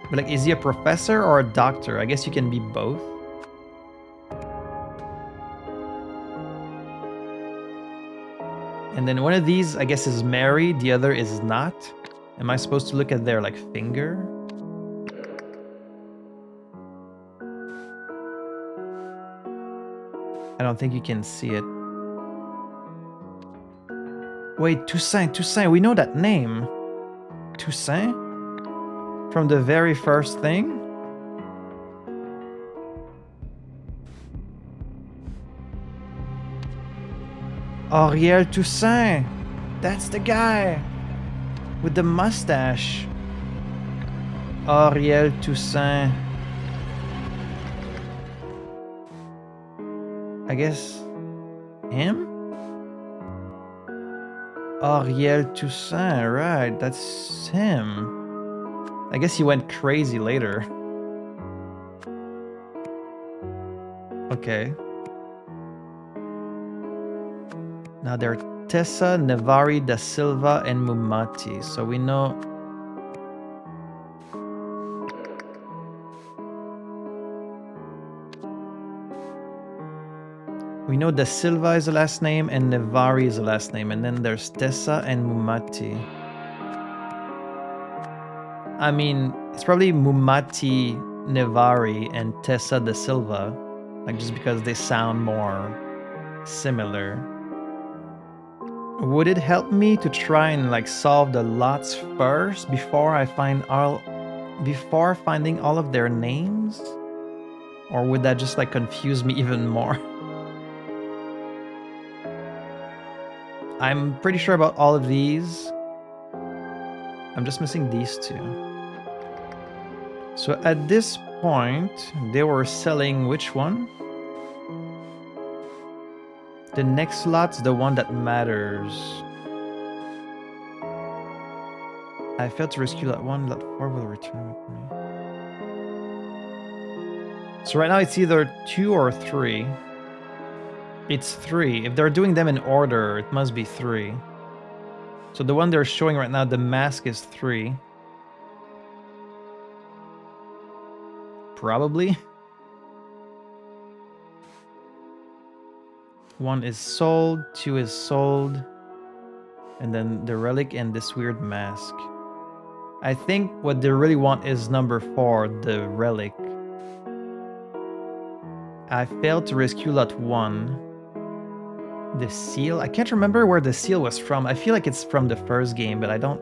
But like, is he a professor or a doctor? I guess you can be both. And then one of these, I guess, is married, the other is not. Am I supposed to look at their, like, finger? I don't think you can see it. Wait, Toussaint, we know that name. Toussaint? From the very first thing? Ariel Toussaint! That's the guy! With the mustache. Ariel Toussaint. I guess... him? Ariel Toussaint, right, that's him. I guess he went crazy later. Okay. Now there are Tessa, Nevari, Da Silva, and Mumati. So we know... we know Da Silva is the last name and Nevari is the last name. And then there's Tessa and Mumati. I mean, it's probably Mumati, Nevari, and Tessa Da Silva. Like, just because they sound more similar. Would it help me to try and like solve the lots first before finding all of their names? Or would that just like confuse me even more? I'm pretty sure about all of these. I'm just missing these two. So at this point, they were selling which one? The next lot's the one that matters. I failed to rescue lot 1, lot 4 will return with me. So right now it's either 2 or 3. It's 3. If they're doing them in order, it must be 3. So the one they're showing right now, the mask is 3. Probably. 1 is sold, 2 is sold, and then the relic and this weird mask. I think what they really want is number 4, the relic. I failed to rescue lot 1. The seal? I can't remember where the seal was from. I feel like it's from the first game, but I don't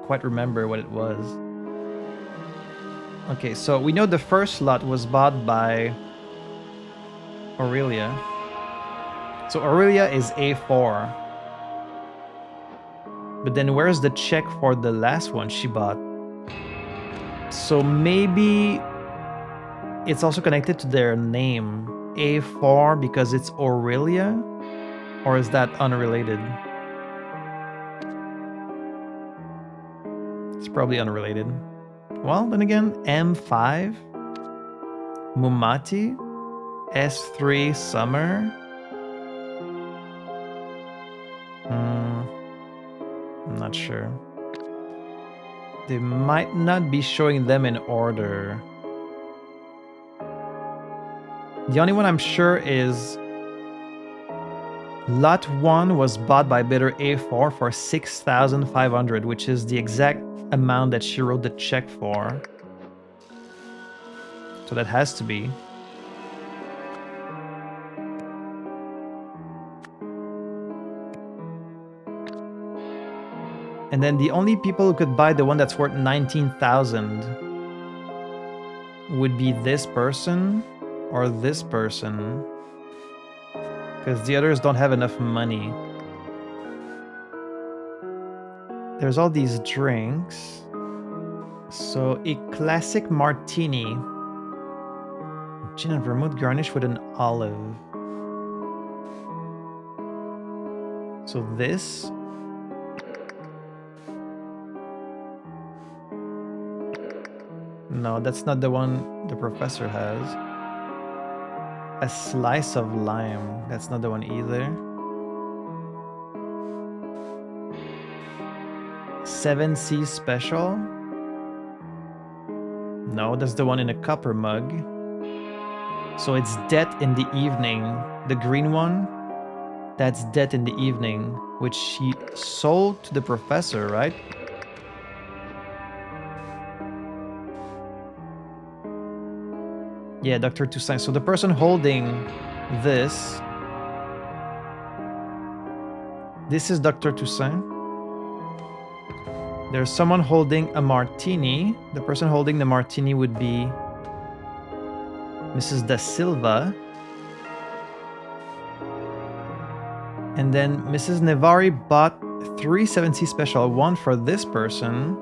quite remember what it was. Okay, so we know the first lot was bought by Aurelia. So Aurelia is A4. But then where's the check for the last one she bought? So maybe it's also connected to their name. A4 because it's Aurelia? Or is that unrelated? It's probably unrelated. Well, then again, M5, Mumati, S3 Summer. I'm not sure. They might not be showing them in order. The only one I'm sure is Lot 1 was bought by bidder A4 for 6,500, which is the exact amount that she wrote the check for. So that has to be. And then the only people who could buy the one that's worth 19,000 would be this person or this person. Because the others don't have enough money. There's all these drinks. So a classic martini. Gin and vermouth garnished with an olive. So this. No, that's not the one the professor has. A slice of lime. That's not the one either. 7C special. No, that's the one in a copper mug. So it's Death in the Evening. The green one, that's Death in the Evening, which she sold to the professor, right? Yeah, Dr. Toussaint. So the person holding this is Dr. Toussaint. There's someone holding a martini. The person holding the martini would be Mrs. Da Silva. And then Mrs. Nevari bought 3 7C special, one for this person.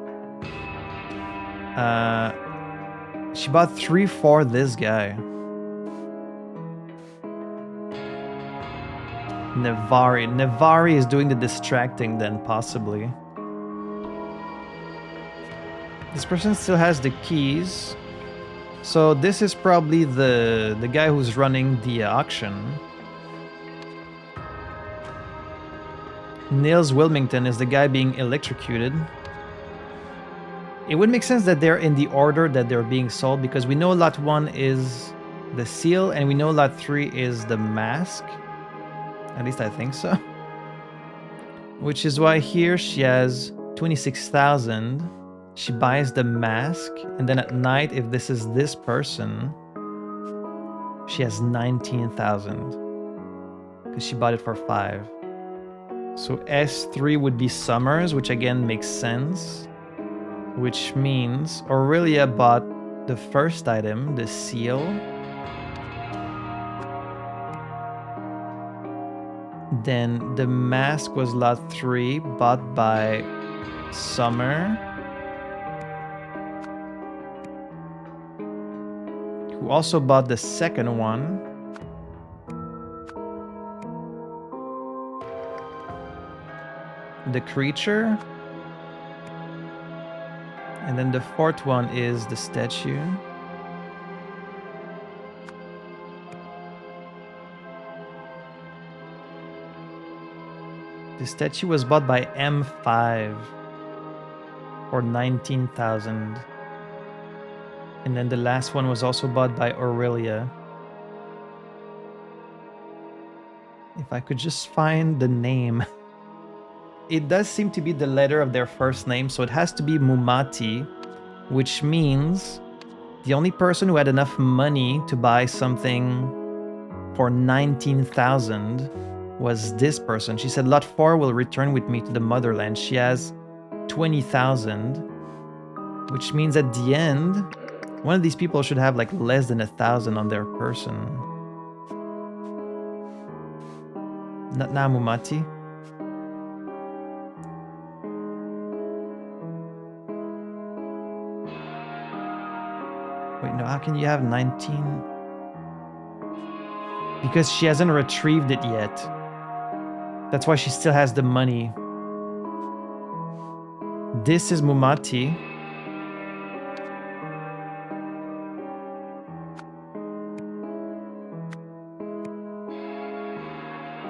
She bought 3 for this guy. Nevari is doing the distracting then, possibly. This person still has the keys. So this is probably the guy who's running the auction. Nils Wilmington is the guy being electrocuted. It would make sense that they're in the order that they're being sold, because we know lot 1 is the seal and we know lot 3 is the mask. At least I think so. Which is why here she has 26,000. She buys the mask, and then at night, if this is this person, she has 19,000 because she bought it for 5. So S3 would be Summers, which again makes sense. Which means Aurelia bought the first item, the seal. Then the mask was lot 3, bought by Summer, who also bought the second one. The creature. And then the fourth one is the statue. The statue was bought by M5 for 19,000. And then the last one was also bought by Aurelia. If I could just find the name. It does seem to be the letter of their first name, so it has to be Mumati, which means the only person who had enough money to buy something for 19,000 was this person. She said, Lot 4 will return with me to the motherland. She has 20,000, which means at the end, one of these people should have like less than 1,000 on their person. Not now, Mumati. Wait, no, how can you have 19? Because she hasn't retrieved it yet. That's why she still has the money. This is Mumati.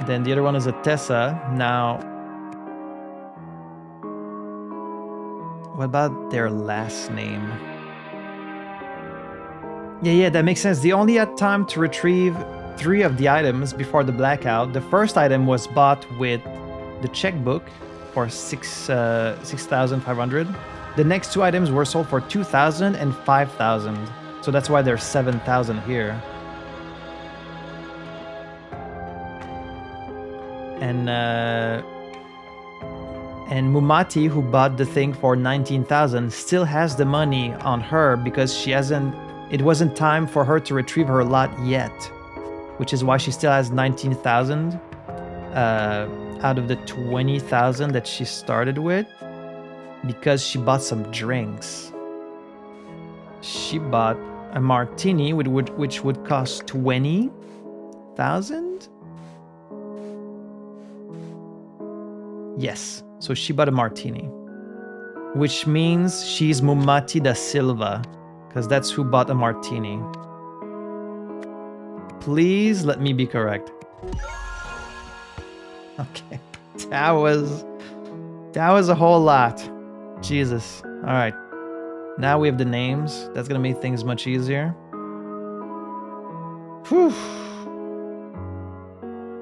Then the other one is a Tessa. Now, what about their last name? Yeah, that makes sense. They only had time to retrieve 3 of the items before the blackout. The first item was bought with the checkbook for 6,500. The next 2 items were sold for 2,000 and 5,000. So that's why there's 7,000 here. And Mumati, who bought the thing for 19,000, still has the money on her because she hasn't. It wasn't time for her to retrieve her lot yet, which is why she still has 19,000 out of the 20,000 that she started with, because she bought some drinks. She bought a martini, which would cost 20,000. Yes, so she bought a martini, which means she's Mumati da Silva, because that's who bought a martini. Please let me be correct. Okay, that was a whole lot. Jesus. All right, now we have the names. That's gonna make things much easier. Whew.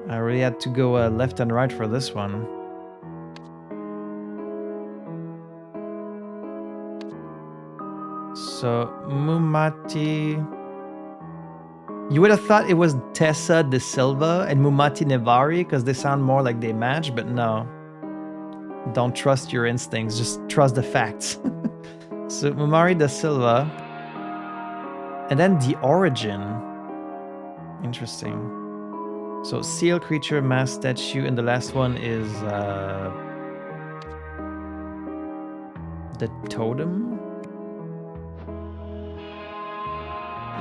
I really had to go left and right for this one. So, Mumati... You would have thought it was Tessa de Silva and Mumati Nevari because they sound more like they match, but no. Don't trust your instincts, just trust the facts. So, Mumari da Silva. And then the origin. Interesting. So, seal, creature, mask, statue, and the last one is... the totem?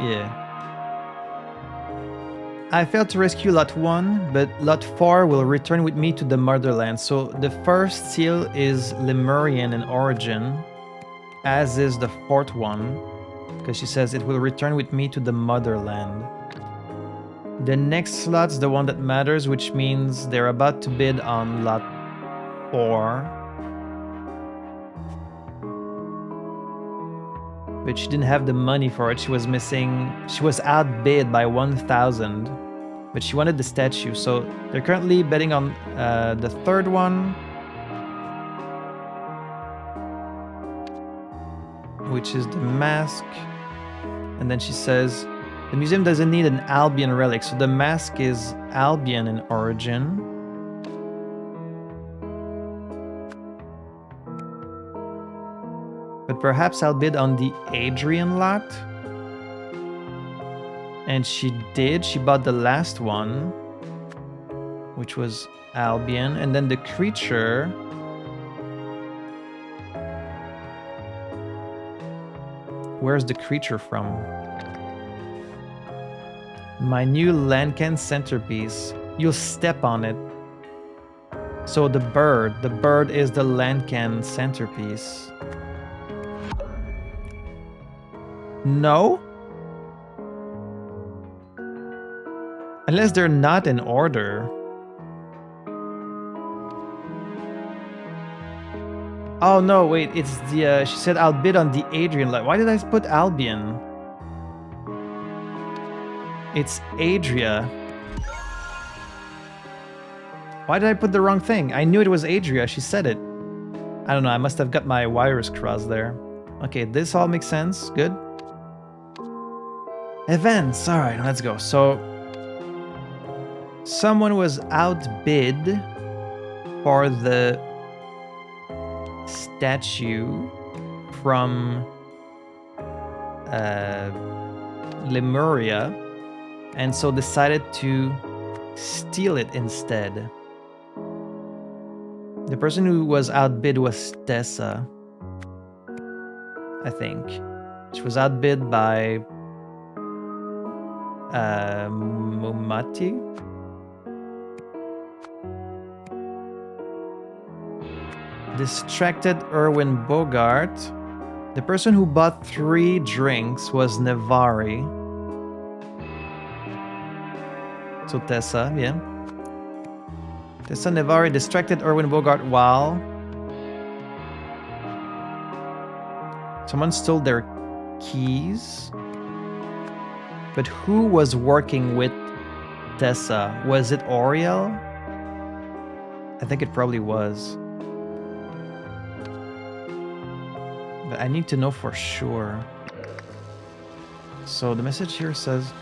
Yeah. I failed to rescue Lot 1, but Lot 4 will return with me to the motherland. So the first seal is Lemurian in origin, as is the 4th one, because she says it will return with me to the motherland. The next slot's the one that matters, which means they're about to bid on Lot 4. But she didn't have the money for it. She was outbid by 1,000, but she wanted the statue. So they're currently betting on the 3rd one, which is the mask. And then she says, the museum doesn't need an Albion relic. So the mask is Albion in origin. But perhaps I'll bid on the Adrian lot. And she did. She bought the last one, which was Albion. And then the creature... Where's the creature from? My new Lankan centerpiece. You'll step on it. So the bird is the Lankan centerpiece. No? Unless they're not in order. Oh no, wait, it's the, she said I'll bid on the Adrian. Like, why did I put Albion? It's Adria. Why did I put the wrong thing? I knew it was Adria, she said it. I don't know, I must have got my wires crossed there. Okay, this all makes sense, good. Events, alright, let's go. So, Someone was outbid for the statue from Lemuria, and so decided to steal it instead. The person who was outbid was Tessa, I think. She was outbid by Mumati. Distracted Erwin Bogart. The person who bought 3 drinks was Nevari. So Tessa, yeah. Tessa Nevari distracted Erwin Bogart while someone stole their keys. But who was working with Tessa? Was it Oriel? I think it probably was. But I need to know for sure. So the message here says,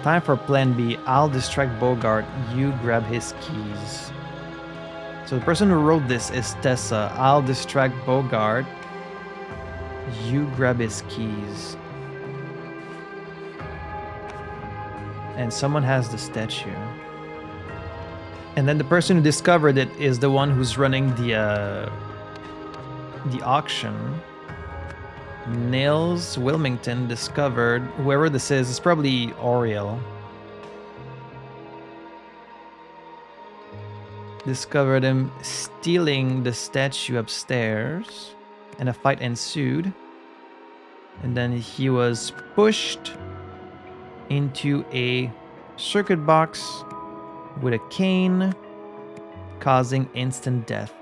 time for plan B. I'll distract Bogart. You grab his keys. So the person who wrote this is Tessa. I'll distract Bogart. You grab his keys. And someone has the statue. And then the person who discovered it is the one who's running the auction. Nils Wilmington discovered, whoever this is, it's probably Oriel. Discovered him stealing the statue upstairs, and a fight ensued. And then he was pushed into a circuit box with a cane, causing instant death.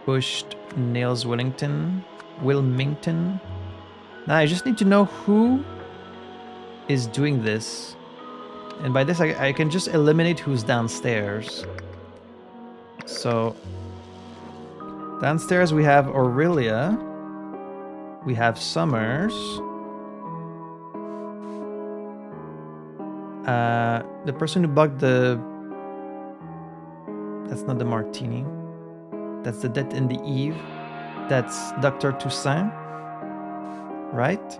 Pushed Nils Wilmington. Now I just need to know who is doing this. And by this I can just eliminate who's downstairs. So downstairs we have Aurelia. We have Summers. The person who bugged the... That's not the martini. That's the Death in the Eve. That's Dr. Toussaint. Right?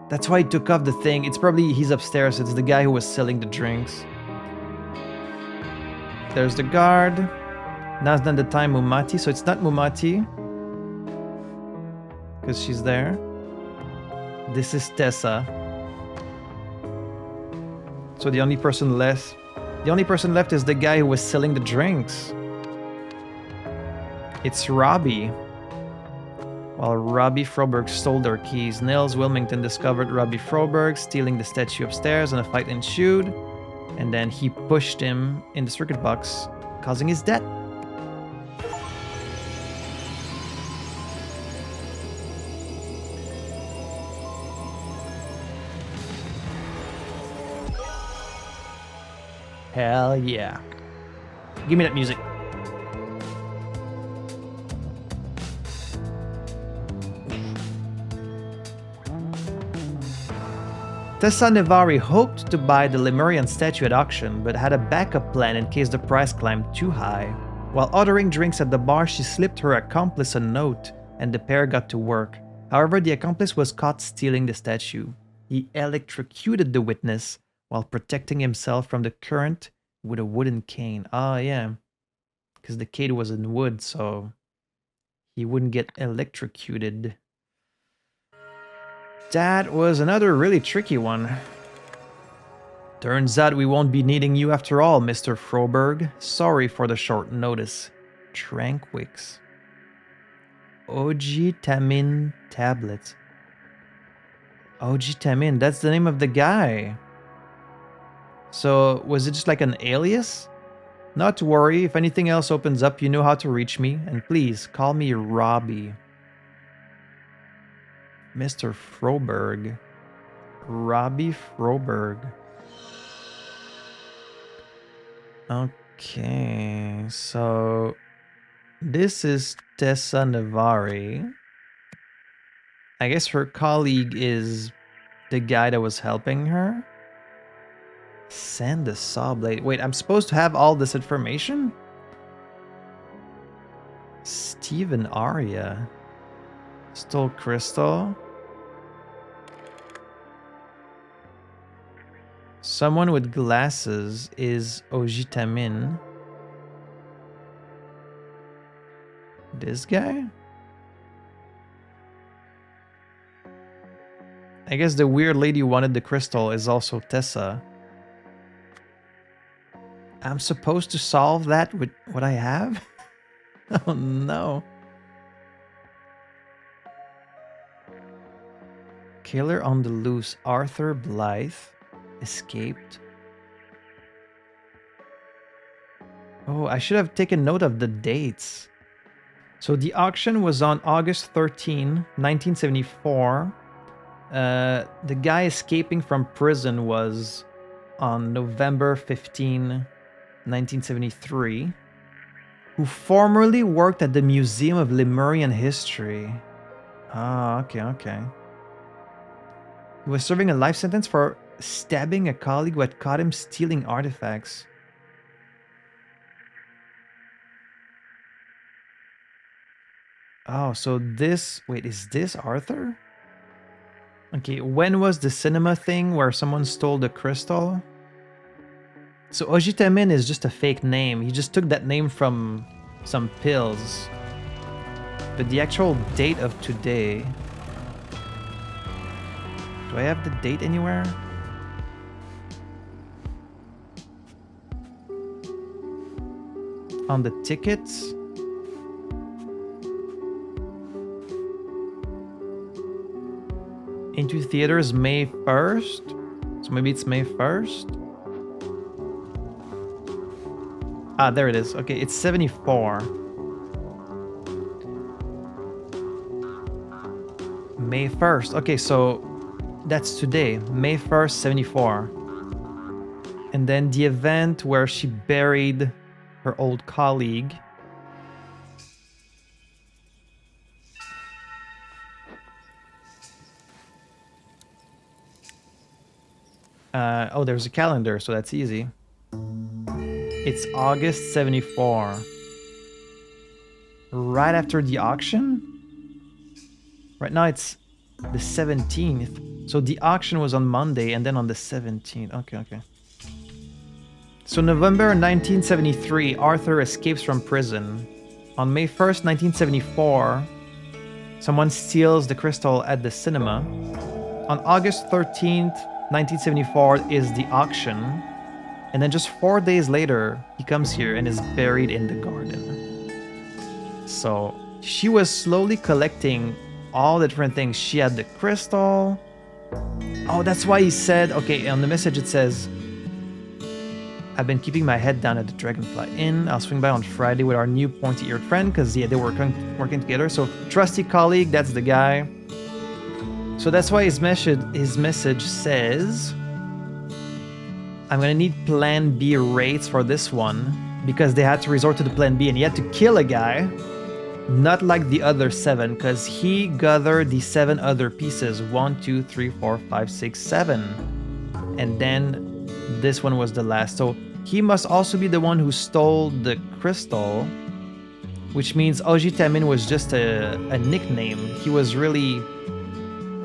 That's why he took off the thing. It's probably he's upstairs. It's the guy who was selling the drinks. There's the guard. Now's not the time Mumati. So it's not Mumati. Because she's there. This is Tessa. So the only person left is the guy who was selling the drinks. It's Robbie. While Robbie Froberg stole their keys, Nils Wilmington discovered Robbie Froberg stealing the statue upstairs and a fight ensued. And then he pushed him in the circuit box, causing his death. Hell yeah. Give me that music. Tessa Nevari hoped to buy the Lemurian statue at auction, but had a backup plan in case the price climbed too high. While ordering drinks at the bar, she slipped her accomplice a note, and the pair got to work. However, the accomplice was caught stealing the statue. He electrocuted the witness while protecting himself from the current with a wooden cane. Oh, yeah. Because the cane was in wood, so he wouldn't get electrocuted. That was another really tricky one. Turns out we won't be needing you after all, Mr. Froberg. Sorry for the short notice. Tranquix. Ogitamin tablets. Ogitamin, that's the name of the guy. So, was it just like an alias? Not to worry, if anything else opens up, you know how to reach me. And please, call me Robbie. Mr. Froberg. Robbie Froberg. Okay, so this is Tessa Nevari. I guess her colleague is the guy that was helping her? Send the saw blade. Wait, I'm supposed to have all this information? Steven Aria. Stole crystal. Someone with glasses is Ojitamin. This guy? I guess the weird lady who wanted the crystal is also Tessa. I'm supposed to solve that with what I have? Oh no. Killer on the loose. Arthur Blythe escaped. Oh, I should have taken note of the dates. So the auction was on August 13, 1974. The guy escaping from prison was on November 15, 1973, who formerly worked at the Museum of Lemurian History. Ah, okay. He was serving a life sentence for stabbing a colleague who had caught him stealing artifacts. Oh, so this... Wait, is this Arthur? Okay, when was the cinema thing where someone stole the crystal? So Ojitamin is just a fake name. He just took that name from some pills. But the actual date of today... Do I have the date anywhere? On the tickets? Into theaters May 1st? So maybe it's May 1st? Ah, there it is. Okay, it's 74. May 1st. Okay, so that's today. May 1st, 74. And then the event where she buried her old colleague. Oh, there's a calendar, so that's easy. It's August 74. Right after the auction? Right now it's the 17th. So the auction was on Monday and then on the 17th. Okay. So November 1973, Arthur escapes from prison. On May 1st, 1974, someone steals the crystal at the cinema. On August 13th, 1974 is the auction. And then just 4 days later, he comes here and is buried in the garden. So she was slowly collecting all the different things. She had the crystal. Oh, that's why he said, okay, on the message it says, I've been keeping my head down at the Dragonfly Inn. I'll swing by on Friday with our new pointy-eared friend because yeah, they were working together. So trusty colleague, that's the guy. So that's why his message says, I'm gonna need plan B rates for this one because they had to resort to the plan B and he had to kill a guy. Not like the other 7, because he gathered the 7 other pieces. 1, 2, 3, 4, 5, 6, 7. And then this one was the last. So he must also be the one who stole the crystal, which means Ojitamin was just a nickname. He was really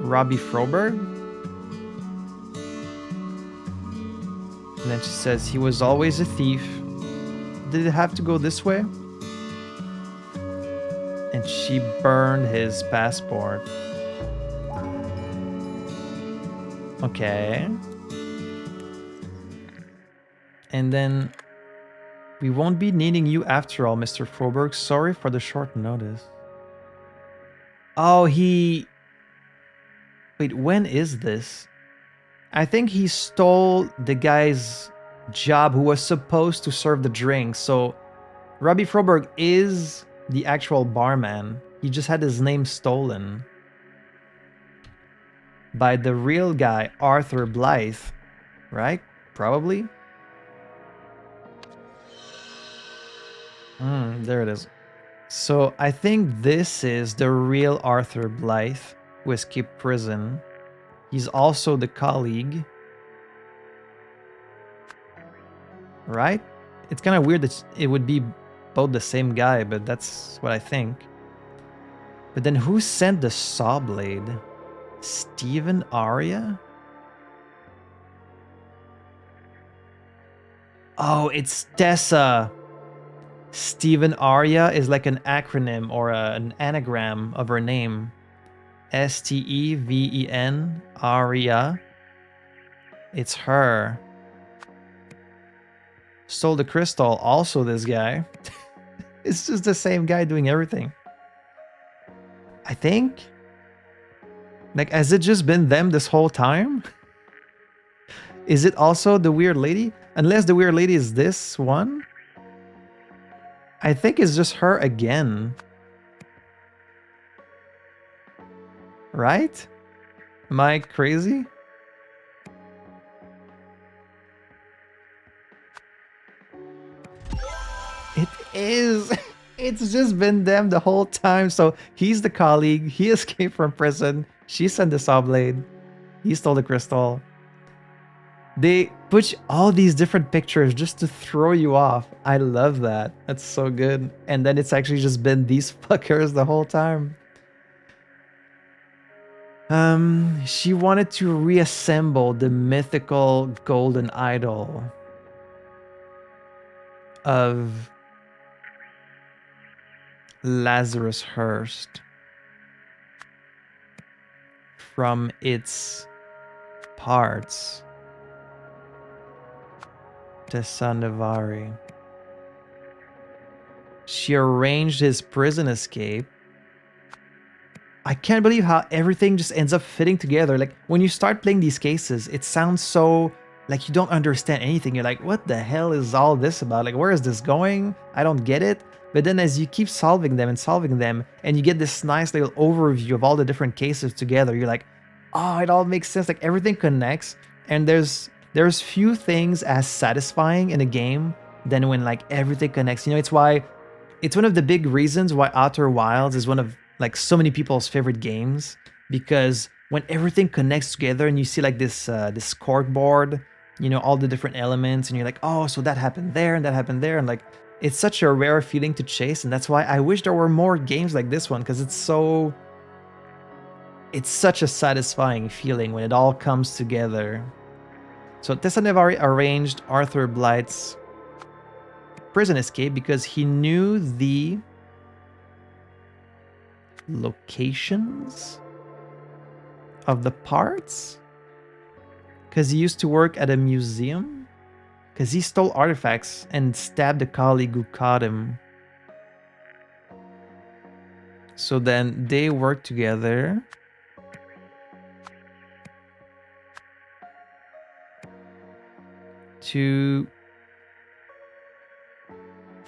Robbie Froberg. And then she says he was always a thief. Did it have to go this way? And she burned his passport. Okay. And then we won't be needing you after all, Mr. Froberg. Sorry for the short notice. Oh, he... Wait, when is this? I think he stole the guy's job who was supposed to serve the drinks. So Robbie Froberg is the actual barman. He just had his name stolen by the real guy, Arthur Blythe, right? Probably. There it is. So I think this is the real Arthur Blythe who escaped prison. He's also the colleague. Right? It's kind of weird that it would be both the same guy, but that's what I think. But then who sent the saw blade? Steven Aria? Oh, it's Tessa. Steven Aria is like an acronym or an anagram of her name. Steven Aria. It's her. Stole the crystal, also this guy. It's just the same guy doing everything. I think. Like, has it just been them this whole time? Is it also the weird lady? Unless the weird lady is this one? I think it's just her again. Right? Am I crazy? It is. It's just been them the whole time. So he's the colleague. He escaped from prison. She sent the saw blade. He stole the crystal. They put all these different pictures just to throw you off. I love that. That's so good. And then it's actually just been these fuckers the whole time. She wanted to reassemble the mythical golden idol of Lazarus Hearst from its parts. Tessa Navari. She arranged his prison escape. I can't believe how everything just ends up fitting together. Like, when you start playing these cases, it sounds so like you don't understand anything. You're like, what the hell is all this about? Like, where is this going? I don't get it. But then as you keep solving them, and you get this nice little overview of all the different cases together, you're like, oh, it all makes sense. Like, everything connects. And there's few things as satisfying in a game than when like everything connects. You know, it's one of the big reasons why Outer Wilds is one of like so many people's favorite games, because when everything connects together and you see like this corkboard, you know, all the different elements, and you're like, oh, so that happened there and that happened there, and like it's such a rare feeling to chase. And that's why I wish there were more games like this one, because it's such a satisfying feeling when it all comes together. So Tessa Navari arranged Arthur Blythe's prison escape because he knew the locations of the parts, because he used to work at a museum, because he stole artifacts and stabbed a colleague who caught him. So then they worked together to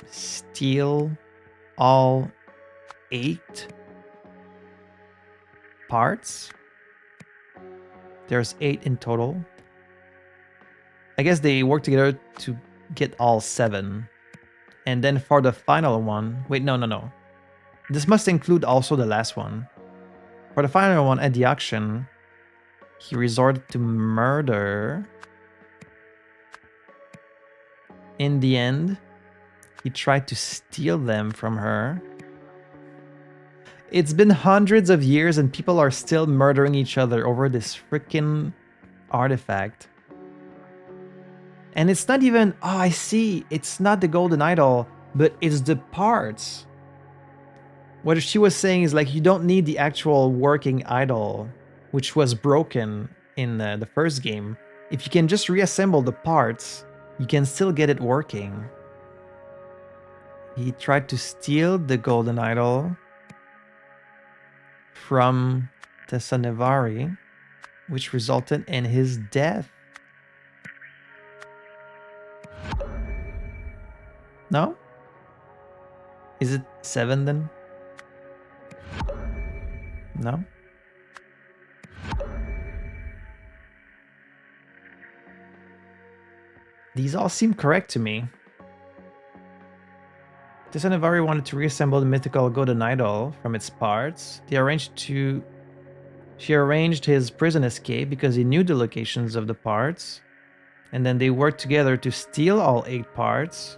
steal all 8 parts. There's 8 in total. I guess they work together to get all 7. And then for the final one... Wait, no. This must include also the last one. For the final one, at the auction, he resorted to murder. In the end, he tried to steal them from her. It's been hundreds of years and people are still murdering each other over this freaking artifact. And it's not even, oh, I see, it's not the golden idol, but it's the parts. What she was saying is like, you don't need the actual working idol, which was broken in the first game. If you can just reassemble the parts, you can still get it working. He tried to steal the golden idol from Tessa Navari, which resulted in his death. No? Is it 7 then? No? These all seem correct to me. Tessa Navari wanted to reassemble the mythical golden idol from its parts. They arranged to She arranged his prison escape because he knew the locations of the parts, and then they worked together to steal all 8 parts.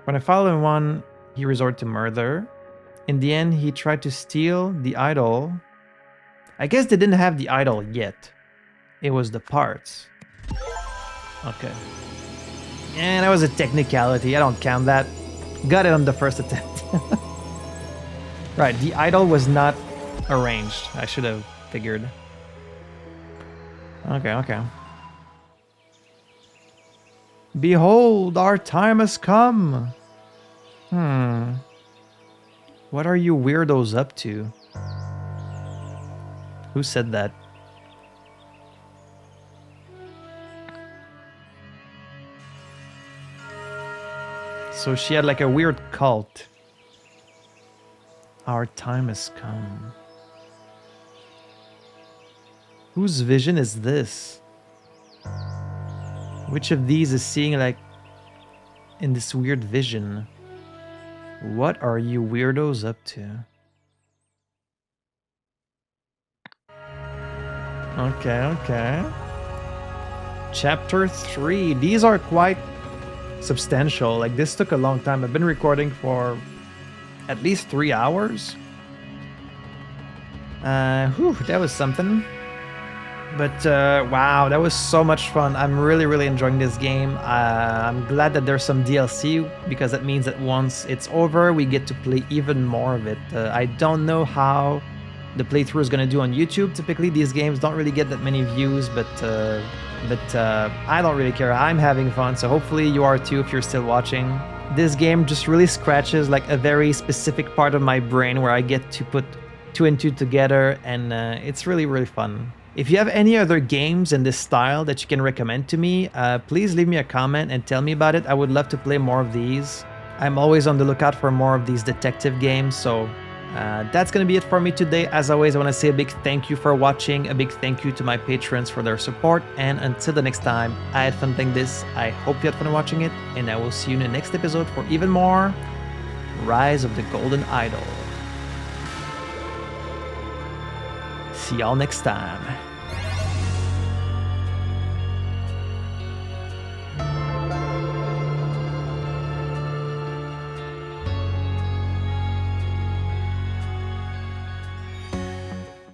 When the following one, he resorted to murder. In the end, he tried to steal the idol. I guess they didn't have the idol yet. It was the parts. Okay. And that was a technicality. I don't count that. Got it on the first attempt. Right, the idol was not arranged. I should have figured. Okay. Behold, our time has come. What are you weirdos up to? Who said that? So she had like a weird cult. Our time has come. Whose vision is this? Which of these is seeing like in this weird vision? What are you weirdos up to? Okay. Chapter 3. These are quite substantial. Like, this took a long time. I've been recording for at least 3 hours. That was something. But wow, that was so much fun. I'm really enjoying this game. I'm glad that there's some DLC, because that means that once it's over, we get to play even more of it. I don't know how the playthrough is going to do on YouTube. Typically, these games don't really get that many views, but I don't really care. I'm having fun, so hopefully you are too if you're still watching. This game just really scratches like a very specific part of my brain where I get to put 2 and 2 together, and it's really fun. If you have any other games in this style that you can recommend to me, please leave me a comment and tell me about it. I would love to play more of these. I'm always on the lookout for more of these detective games, so that's going to be it for me today. As always, I want to say a big thank you for watching, a big thank you to my patrons for their support, and until the next time, I had fun playing this. I hope you had fun watching it, and I will see you in the next episode for even more Rise of the Golden Idol. See y'all next time.